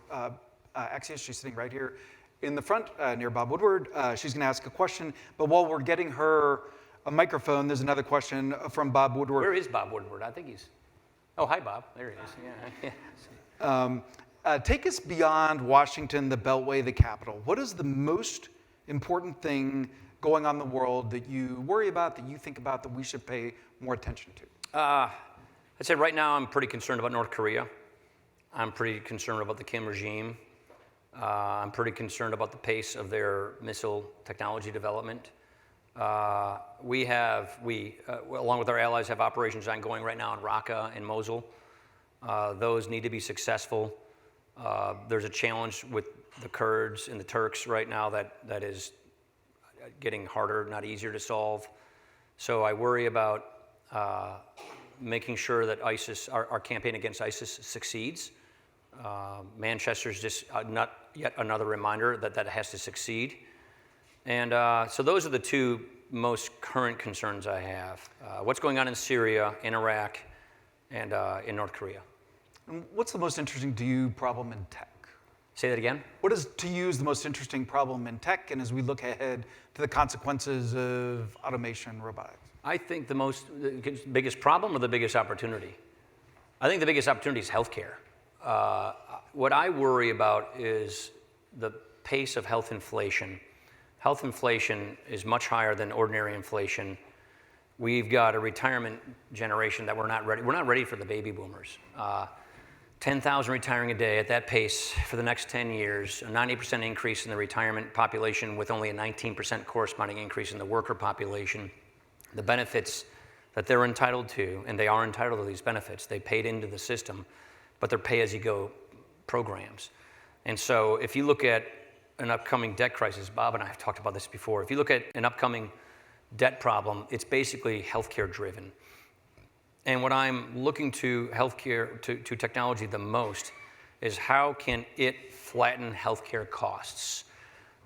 S1: Axios. She's sitting right here in the front near Bob Woodward. She's going to ask a question. But while we're getting her a microphone, there's another question from Bob Woodward.
S4: Where is Bob Woodward? I think he's... Oh, hi, Bob. There he is. Yeah.
S1: Take us beyond Washington, the Beltway, the Capitol. What is the most important thing going on in the world that you worry about, that you think about, that we should pay more attention to?
S4: I'd say right now I'm pretty concerned about North Korea. I'm pretty concerned about the Kim regime. I'm pretty concerned about the pace of their missile technology development. We, along with our allies, have operations ongoing right now in Raqqa and Mosul. Those need to be successful. There's a challenge with the Kurds and the Turks right now that is getting harder, not easier to solve. So I worry about making sure that ISIS, our campaign against ISIS, succeeds. Manchester's just not yet another reminder that has to succeed. And so those are the 2 most current concerns I have. What's going on in Syria, in Iraq, and in North Korea.
S1: And what's the most interesting to you problem in tech?
S4: Say that again?
S1: What is, to you, the most interesting problem in tech, and as we look ahead to the consequences of automation, robotics?
S4: I think the biggest problem or the biggest opportunity? I think the biggest opportunity is healthcare. What I worry about is the pace of health inflation. Health inflation is much higher than ordinary inflation. We've got a retirement generation that we're not ready. We're not ready for the baby boomers. 10,000 retiring a day at that pace for the next 10 years, a 90% increase in the retirement population with only a 19% corresponding increase in the worker population. The benefits that they're entitled to, and they are entitled to these benefits, they paid into the system, but they're pay-as-you-go programs. And so if you look at an upcoming debt crisis, Bob and I have talked about this before, if you look at an upcoming debt problem, it's basically healthcare driven. And what I'm looking to healthcare, to technology the most, is how can it flatten healthcare costs?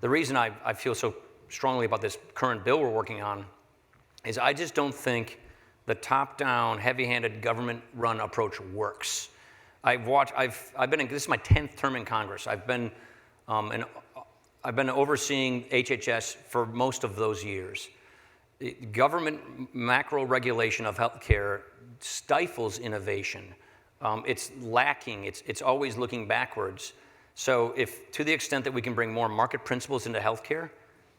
S4: The reason I feel so strongly about this current bill we're working on is I just don't think the top-down, heavy-handed, government-run approach works. This is my 10th term in Congress. I've been overseeing HHS for most of those years. Government macro regulation of healthcare stifles innovation. It's lacking. It's always looking backwards. So if, to the extent that we can bring more market principles into healthcare,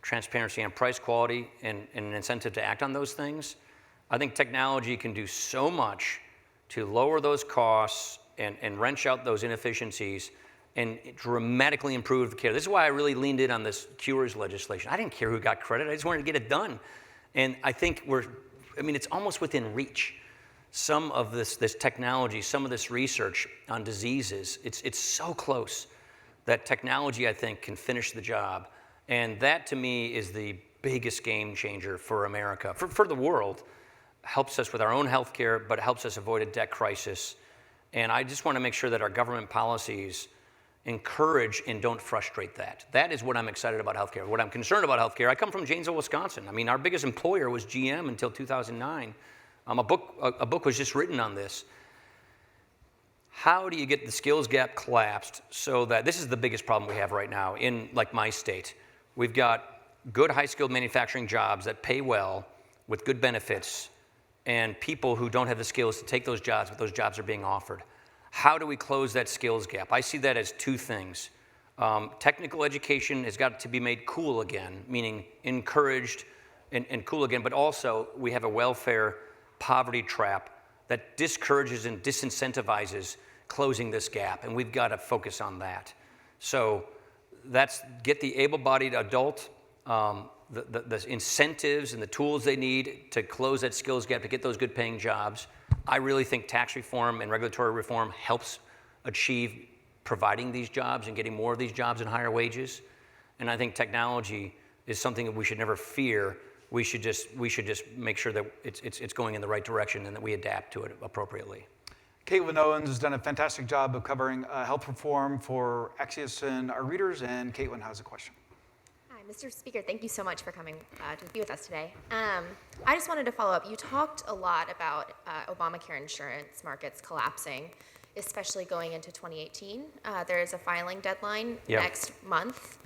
S4: transparency on price, quality, and an incentive to act on those things, I think technology can do so much to lower those costs and wrench out those inefficiencies and it dramatically improved care. This is why I really leaned in on this cures legislation. I didn't care who got credit. I just wanted to get it done. And I think it's almost within reach. Some of this technology, some of this research on diseases, it's so close that technology, I think, can finish the job. And that, to me, is the biggest game changer for America, for the world. Helps us with our own health care, but helps us avoid a debt crisis. And I just want to make sure that our government policies encourage and don't frustrate that. That is what I'm excited about healthcare. What I'm concerned about healthcare, I come from Janesville, Wisconsin. I mean, our biggest employer was GM until 2009. A book was just written on this. How do you get the skills gap collapsed so that, this is the biggest problem we have right now in like my state. We've got good high-skilled manufacturing jobs that pay well with good benefits and people who don't have the skills to take those jobs, but those jobs are being offered. How do we close that skills gap? I see that as two things. Technical education has got to be made cool again, meaning encouraged and cool again, but also we have a welfare poverty trap that discourages and disincentivizes closing this gap, and we've got to focus on that. So that's get the able-bodied adult the incentives and the tools they need to close that skills gap, to get those good paying jobs. I really think tax reform and regulatory reform helps achieve providing these jobs and getting more of these jobs and higher wages. And I think technology is something that we should never fear. We should just make sure that it's going in the right direction and that we adapt to it appropriately.
S1: Caitlin Owens has done a fantastic job of covering health reform for Axios and our readers. And Caitlin has a question.
S5: Mr. Speaker, thank you so much for coming to be with us today. I just wanted to follow up. You talked a lot about Obamacare insurance markets collapsing, especially going into 2018. There is a filing deadline next month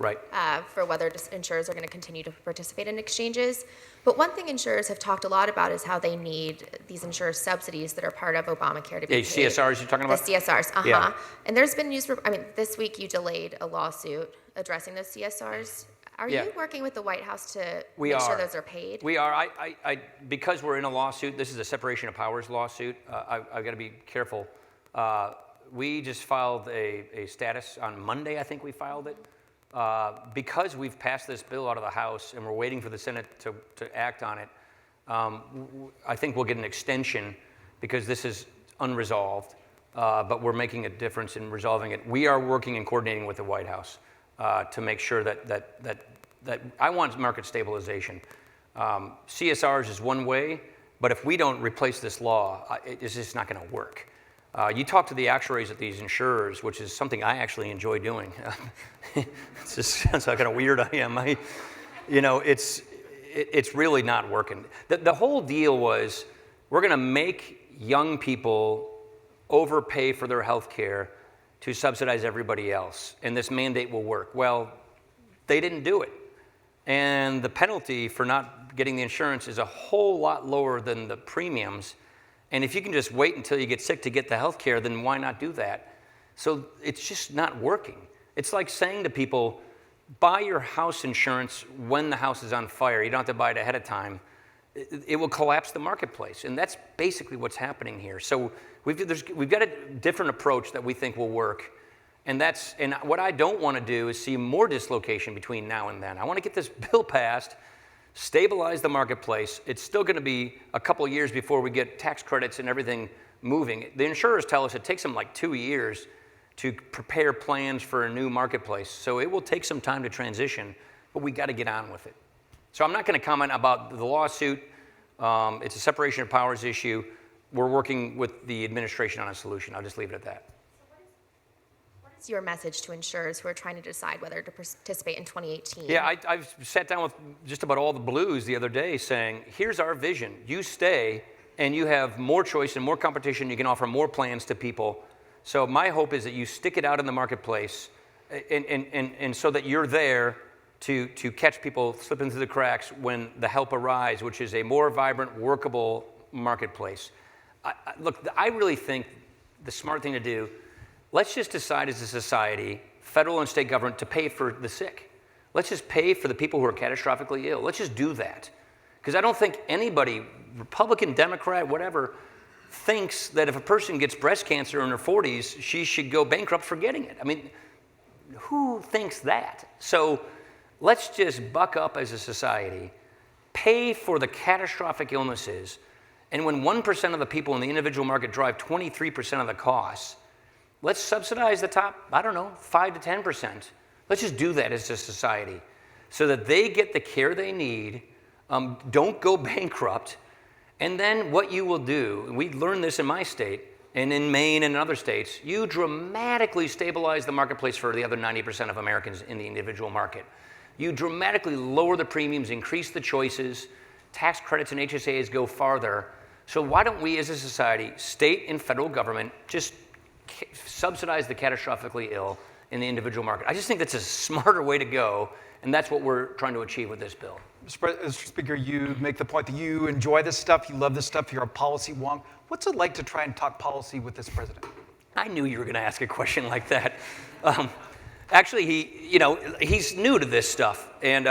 S5: for whether insurers are going to continue to participate in exchanges. But one thing insurers have talked a lot about is how they need these insurer subsidies that are part of Obamacare to be paid.
S4: CSRs you're talking about?
S5: The CSRs,
S4: Yeah.
S5: And there's been news, this week you delayed a lawsuit addressing those CSRs. Are you working with the White House to make sure those are paid?
S4: We are. Because we're in a lawsuit, this is a separation of powers lawsuit, I've got to be careful. We just filed a status on Monday, I think we filed it. Because we've passed this bill out of the House and we're waiting for the Senate to act on it, I think we'll get an extension because this is unresolved, but we're making a difference in resolving it. We are working and coordinating with the White House to make sure that I want market stabilization. CSRs is one way, but if we don't replace this law, it's just not going to work. You talk to the actuaries at these insurers, which is something I actually enjoy doing. It just sounds like how weird I am. It's really not working. The whole deal was we're going to make young people overpay for their health care to subsidize everybody else, and this mandate will work. Well, they didn't do it. And the penalty for not getting the insurance is a whole lot lower than the premiums. And if you can just wait until you get sick to get the health care, then why not do that? So it's just not working. It's like saying to people, buy your house insurance when the house is on fire. You don't have to buy it ahead of time. It will collapse the marketplace. And that's basically what's happening here. So we've got a different approach that we think will work. And what I don't want to do is see more dislocation between now and then. I want to get this bill passed, stabilize the marketplace. It's still going to be a couple years before we get tax credits and everything moving. The insurers tell us it takes them like 2 years to prepare plans for a new marketplace. So it will take some time to transition, but we got to get on with it. So I'm not going to comment about the lawsuit. It's a separation of powers issue. We're working with the administration on a solution. I'll just leave it at that.
S5: What is your message to insurers who are trying to decide whether to participate in 2018?
S4: Yeah, I've sat down with just about all the blues the other day saying, here's our vision. You stay, and you have more choice and more competition. You can offer more plans to people. So my hope is that you stick it out in the marketplace and so that you're there to catch people slipping through the cracks when the help arrives, which is a more vibrant, workable marketplace. Look, I really think the smart thing to do, let's just decide as a society, federal and state government, to pay for the sick. Let's just pay for the people who are catastrophically ill. Let's just do that. Because I don't think anybody, Republican, Democrat, whatever, thinks that if a person gets breast cancer in her 40s, she should go bankrupt for getting it. I mean, who thinks that? So let's just buck up as a society, pay for the catastrophic illnesses, and when 1% of the people in the individual market drive 23% of the costs, let's subsidize the top, I don't know, 5 to 10%. Let's just do that as a society so that they get the care they need, don't go bankrupt. And then what you will do, and we learned this in my state, and in Maine and in other states, you dramatically stabilize the marketplace for the other 90% of Americans in the individual market. You dramatically lower the premiums, increase the choices, tax credits and HSAs go farther. So why don't we as a society, state and federal government, just subsidize the catastrophically ill in the individual market? I just think that's a smarter way to go, and that's what we're trying to achieve with this bill.
S1: Mr. Speaker, you make the point that you enjoy this stuff, you love this stuff, you're a policy wonk. What's it like to try and talk policy with this president?
S4: I knew you were going to ask a question like that. Actually, he's new to this stuff, and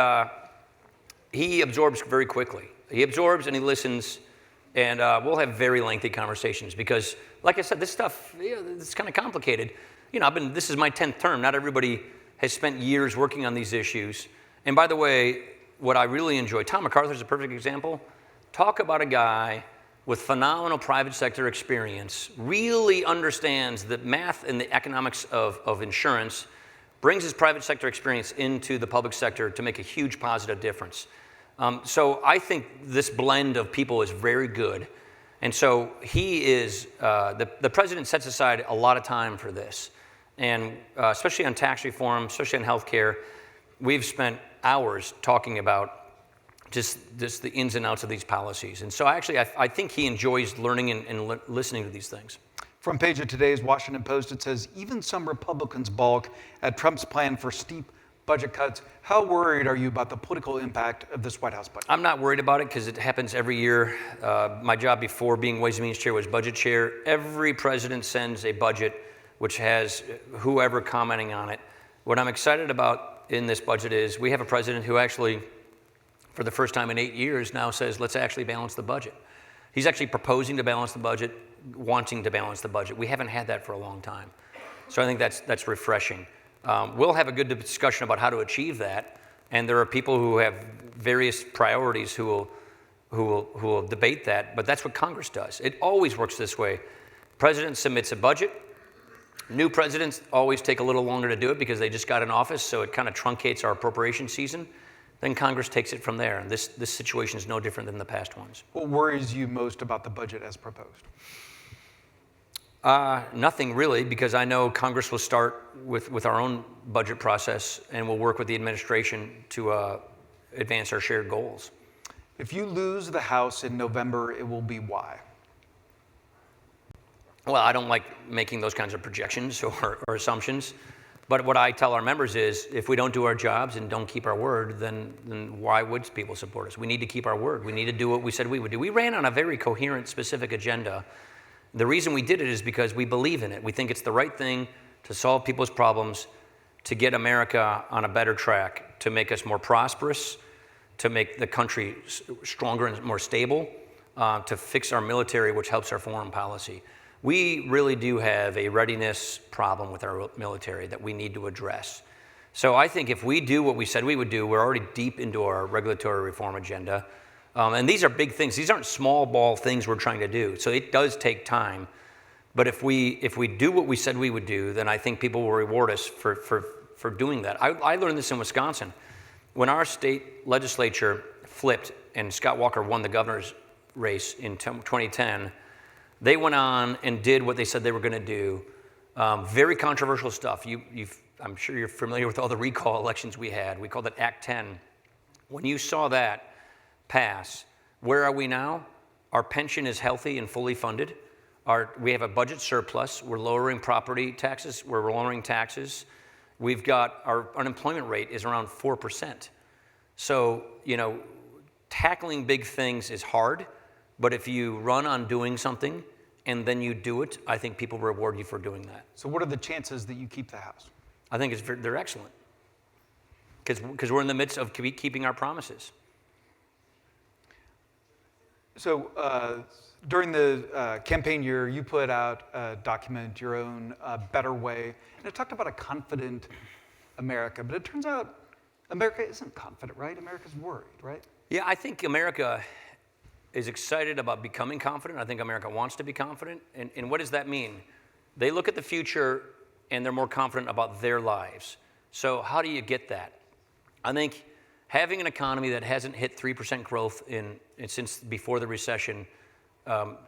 S4: he absorbs very quickly. He absorbs and he listens, and we'll have very lengthy conversations because, like I said, this stuff, it's kind of complicated. This is my 10th term. Not everybody has spent years working on these issues. And by the way, what I really enjoy, Tom MacArthur's a perfect example. Talk about a guy with phenomenal private sector experience, really understands the math and the economics of insurance, brings his private sector experience into the public sector to make a huge positive difference. So I think this blend of people is very good. And so he is, the president sets aside a lot of time for this. And especially on tax reform, especially on health care, we've spent hours talking about just the ins and outs of these policies. And so actually, I think he enjoys learning and listening to these things.
S1: Front page of today's Washington Post, it says, even some Republicans balk at Trump's plan for steep budget cuts. How worried are you about the political impact of this White House budget?
S4: I'm not worried about it because it happens every year. My job before being Ways and Means Chair was budget chair. Every president sends a budget which has whoever commenting on it. What I'm excited about in this budget is we have a president who actually, for the first time in 8 years, now says, let's actually balance the budget. He's actually proposing to balance the budget, wanting to balance the budget. We haven't had that for a long time. So I think that's refreshing. We'll have a good discussion about how to achieve that. And there are people who have various priorities who will debate that. But that's what Congress does. It always works this way. President submits a budget. New presidents always take a little longer to do it because they just got in office. So it kind of truncates our appropriation season. Then Congress takes it from there. And this situation is no different than the past ones.
S1: What worries you most about the budget as proposed?
S4: Nothing really, because I know Congress will start with our own budget process and we'll work with the administration to advance our shared goals.
S1: If you lose the House in November, it will be why?
S4: Well, I don't like making those kinds of projections or assumptions. But what I tell our members is, if we don't do our jobs and don't keep our word, then why would people support us? We need to keep our word. We need to do what we said we would do. We ran on a very coherent, specific agenda. The reason we did it is because we believe in it. We think it's the right thing to solve people's problems, to get America on a better track, to make us more prosperous, to make the country stronger and more stable, to fix our military, which helps our foreign policy. We really do have a readiness problem with our military that we need to address. So I think if we do what we said we would do, we're already deep into our regulatory reform agenda. And these are big things. These aren't small ball things we're trying to do. So it does take time. But if we do what we said we would do, then I think people will reward us for doing that. I learned this in Wisconsin. When our state legislature flipped and Scott Walker won the governor's race in 2010, they went on and did what they said they were going to do. Very controversial stuff. I'm sure you're familiar with all the recall elections we had. We called it Act 10. When you saw that pass, where are we now? Our pension is healthy and fully funded. We have a budget surplus. We're lowering property taxes. We're lowering taxes. We've got our unemployment rate is around 4%. So, tackling big things is hard, but if you run on doing something and then you do it, I think people reward you for doing that.
S1: So what are the chances that you keep the House?
S4: I think they're excellent because we're in the midst of keeping our promises.
S1: So during the campaign year, you put out a document, Your Own Better Way, and it talked about a confident America. But it turns out America isn't confident, right? America's worried, right?
S4: Yeah, I think America is excited about becoming confident. I think America wants to be confident. And what does that mean? They look at the future and they're more confident about their lives. So how do you get that? I think having an economy that hasn't hit 3% growth since before the recession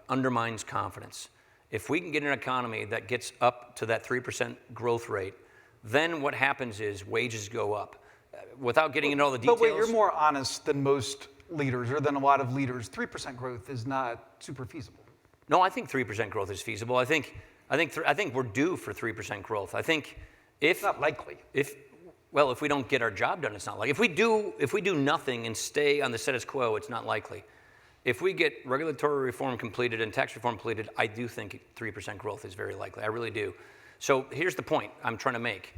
S4: undermines confidence. If we can get an economy that gets up to that 3% growth rate, then what happens is wages go up. Without getting into all the details.
S1: But wait, you're more honest than most leaders, or than a lot of leaders. 3% growth is not super feasible.
S4: No, I think 3% growth is feasible. I think we're due for 3% growth. I think if
S1: It's not likely.
S4: if we don't get our job done, it's not likely. If we do nothing and stay on the status quo, it's not likely. If we get regulatory reform completed and tax reform completed, I do think 3% growth is very likely. I really do. So here's the point I'm trying to make.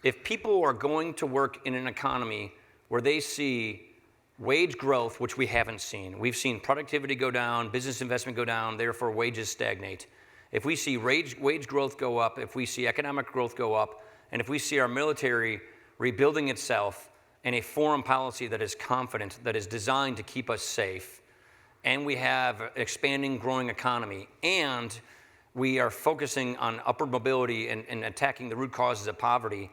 S4: If people are going to work in an economy where they see wage growth, which we haven't seen, we've seen productivity go down, business investment go down, therefore wages stagnate. If we see wage growth go up, if we see economic growth go up, and if we see our military rebuilding itself and a foreign policy that is confident, that is designed to keep us safe, and we have an expanding, growing economy, and we are focusing on upward mobility and attacking the root causes of poverty,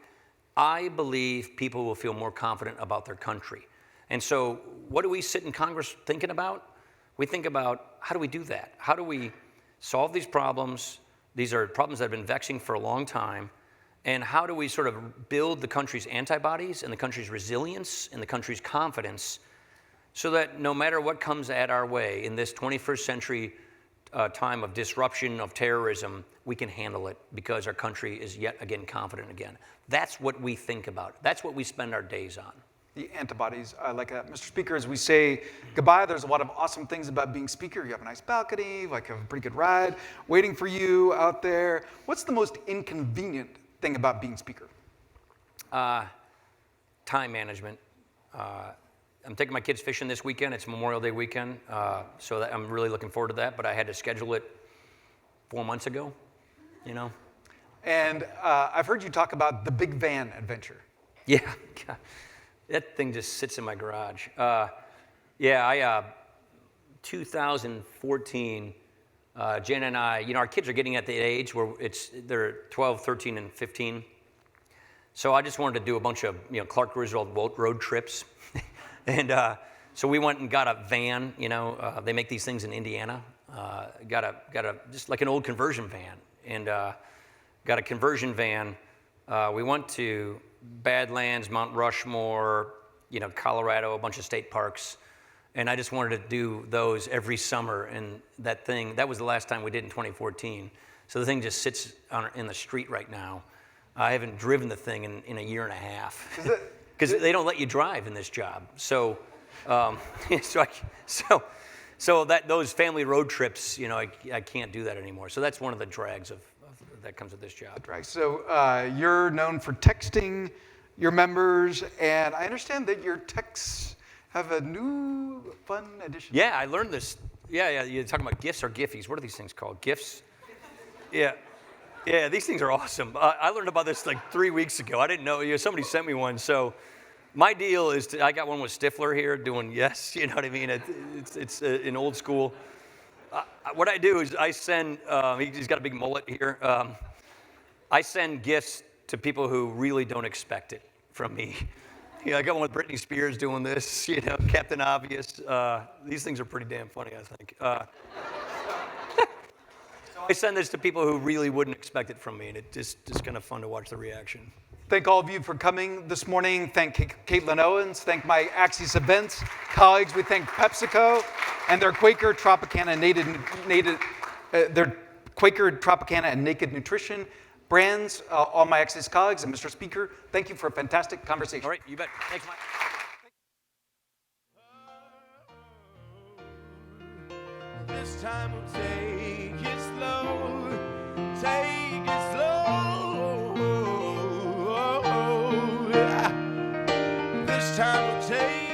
S4: I believe people will feel more confident about their country. And so what do we sit in Congress thinking about? We think about, how do we do that? How do we solve these problems? These are problems that have been vexing for a long time. And how do we sort of build the country's antibodies and the country's resilience and the country's confidence so that no matter what comes at our way in this 21st century time of disruption, of terrorism, we can handle it because our country is yet again confident again. That's what we think about. That's what we spend our days on.
S1: The antibodies, I like that. Mr. Speaker, as we say goodbye, there's a lot of awesome things about being Speaker. You have a nice balcony, like a pretty good ride waiting for you out there. What's the most inconvenient thing about being Speaker?
S4: Time management. I'm taking my kids fishing this weekend. It's Memorial Day weekend, so I'm really looking forward to that, but I had to schedule it 4 months ago, you know?
S1: And I've heard you talk about the big van adventure.
S4: Yeah, God, that thing just sits in my garage. 2014, Jen and I, you know, our kids are getting at the age where they're 12, 13, and 15. So I just wanted to do a bunch of, you know, Clark Griswold road trips. And so we went and got a van, you know, they make these things in Indiana. Got a just like an old conversion van, and got a conversion van. We went to Badlands, Mount Rushmore, you know, Colorado, a bunch of state parks, and I just wanted to do those every summer. And that was the last time we did in 2014. So the thing just sits in the street right now. I haven't driven the thing in a year and a half. Because they don't let you drive in this job. So, those family road trips, you know, I can't do that anymore. So that's one of the drags that comes with this job.
S1: So you're known for texting your members, and I understand that your texts have a new fun addition.
S4: Yeah, I learned this. Yeah, you're talking about GIFs or Giphies. What are these things called? GIFs? Yeah. Yeah, these things are awesome. I learned about this like 3 weeks ago. I didn't know. You know, somebody sent me one. So my deal is I got one with Stifler here doing yes. You know what I mean? It's an old school. What I do is I send. He's got a big mullet here. I send gifts to people who really don't expect it from me. You know, I got one with Britney Spears doing this. You know, Captain Obvious. These things are pretty damn funny, I think. I send this to people who really wouldn't expect it from me, and it's kind of fun to watch the reaction.
S1: Thank all of you for coming this morning. Thank Caitlin Owens. Thank my Axios Events colleagues. We thank PepsiCo and their Quaker Tropicana and Naked Nutrition brands. All my Axios colleagues and Mr. Speaker, thank you for a fantastic conversation.
S4: All right, you bet. Thanks, Mike.
S6: This time we'll take it slow, take it slow. This time we'll take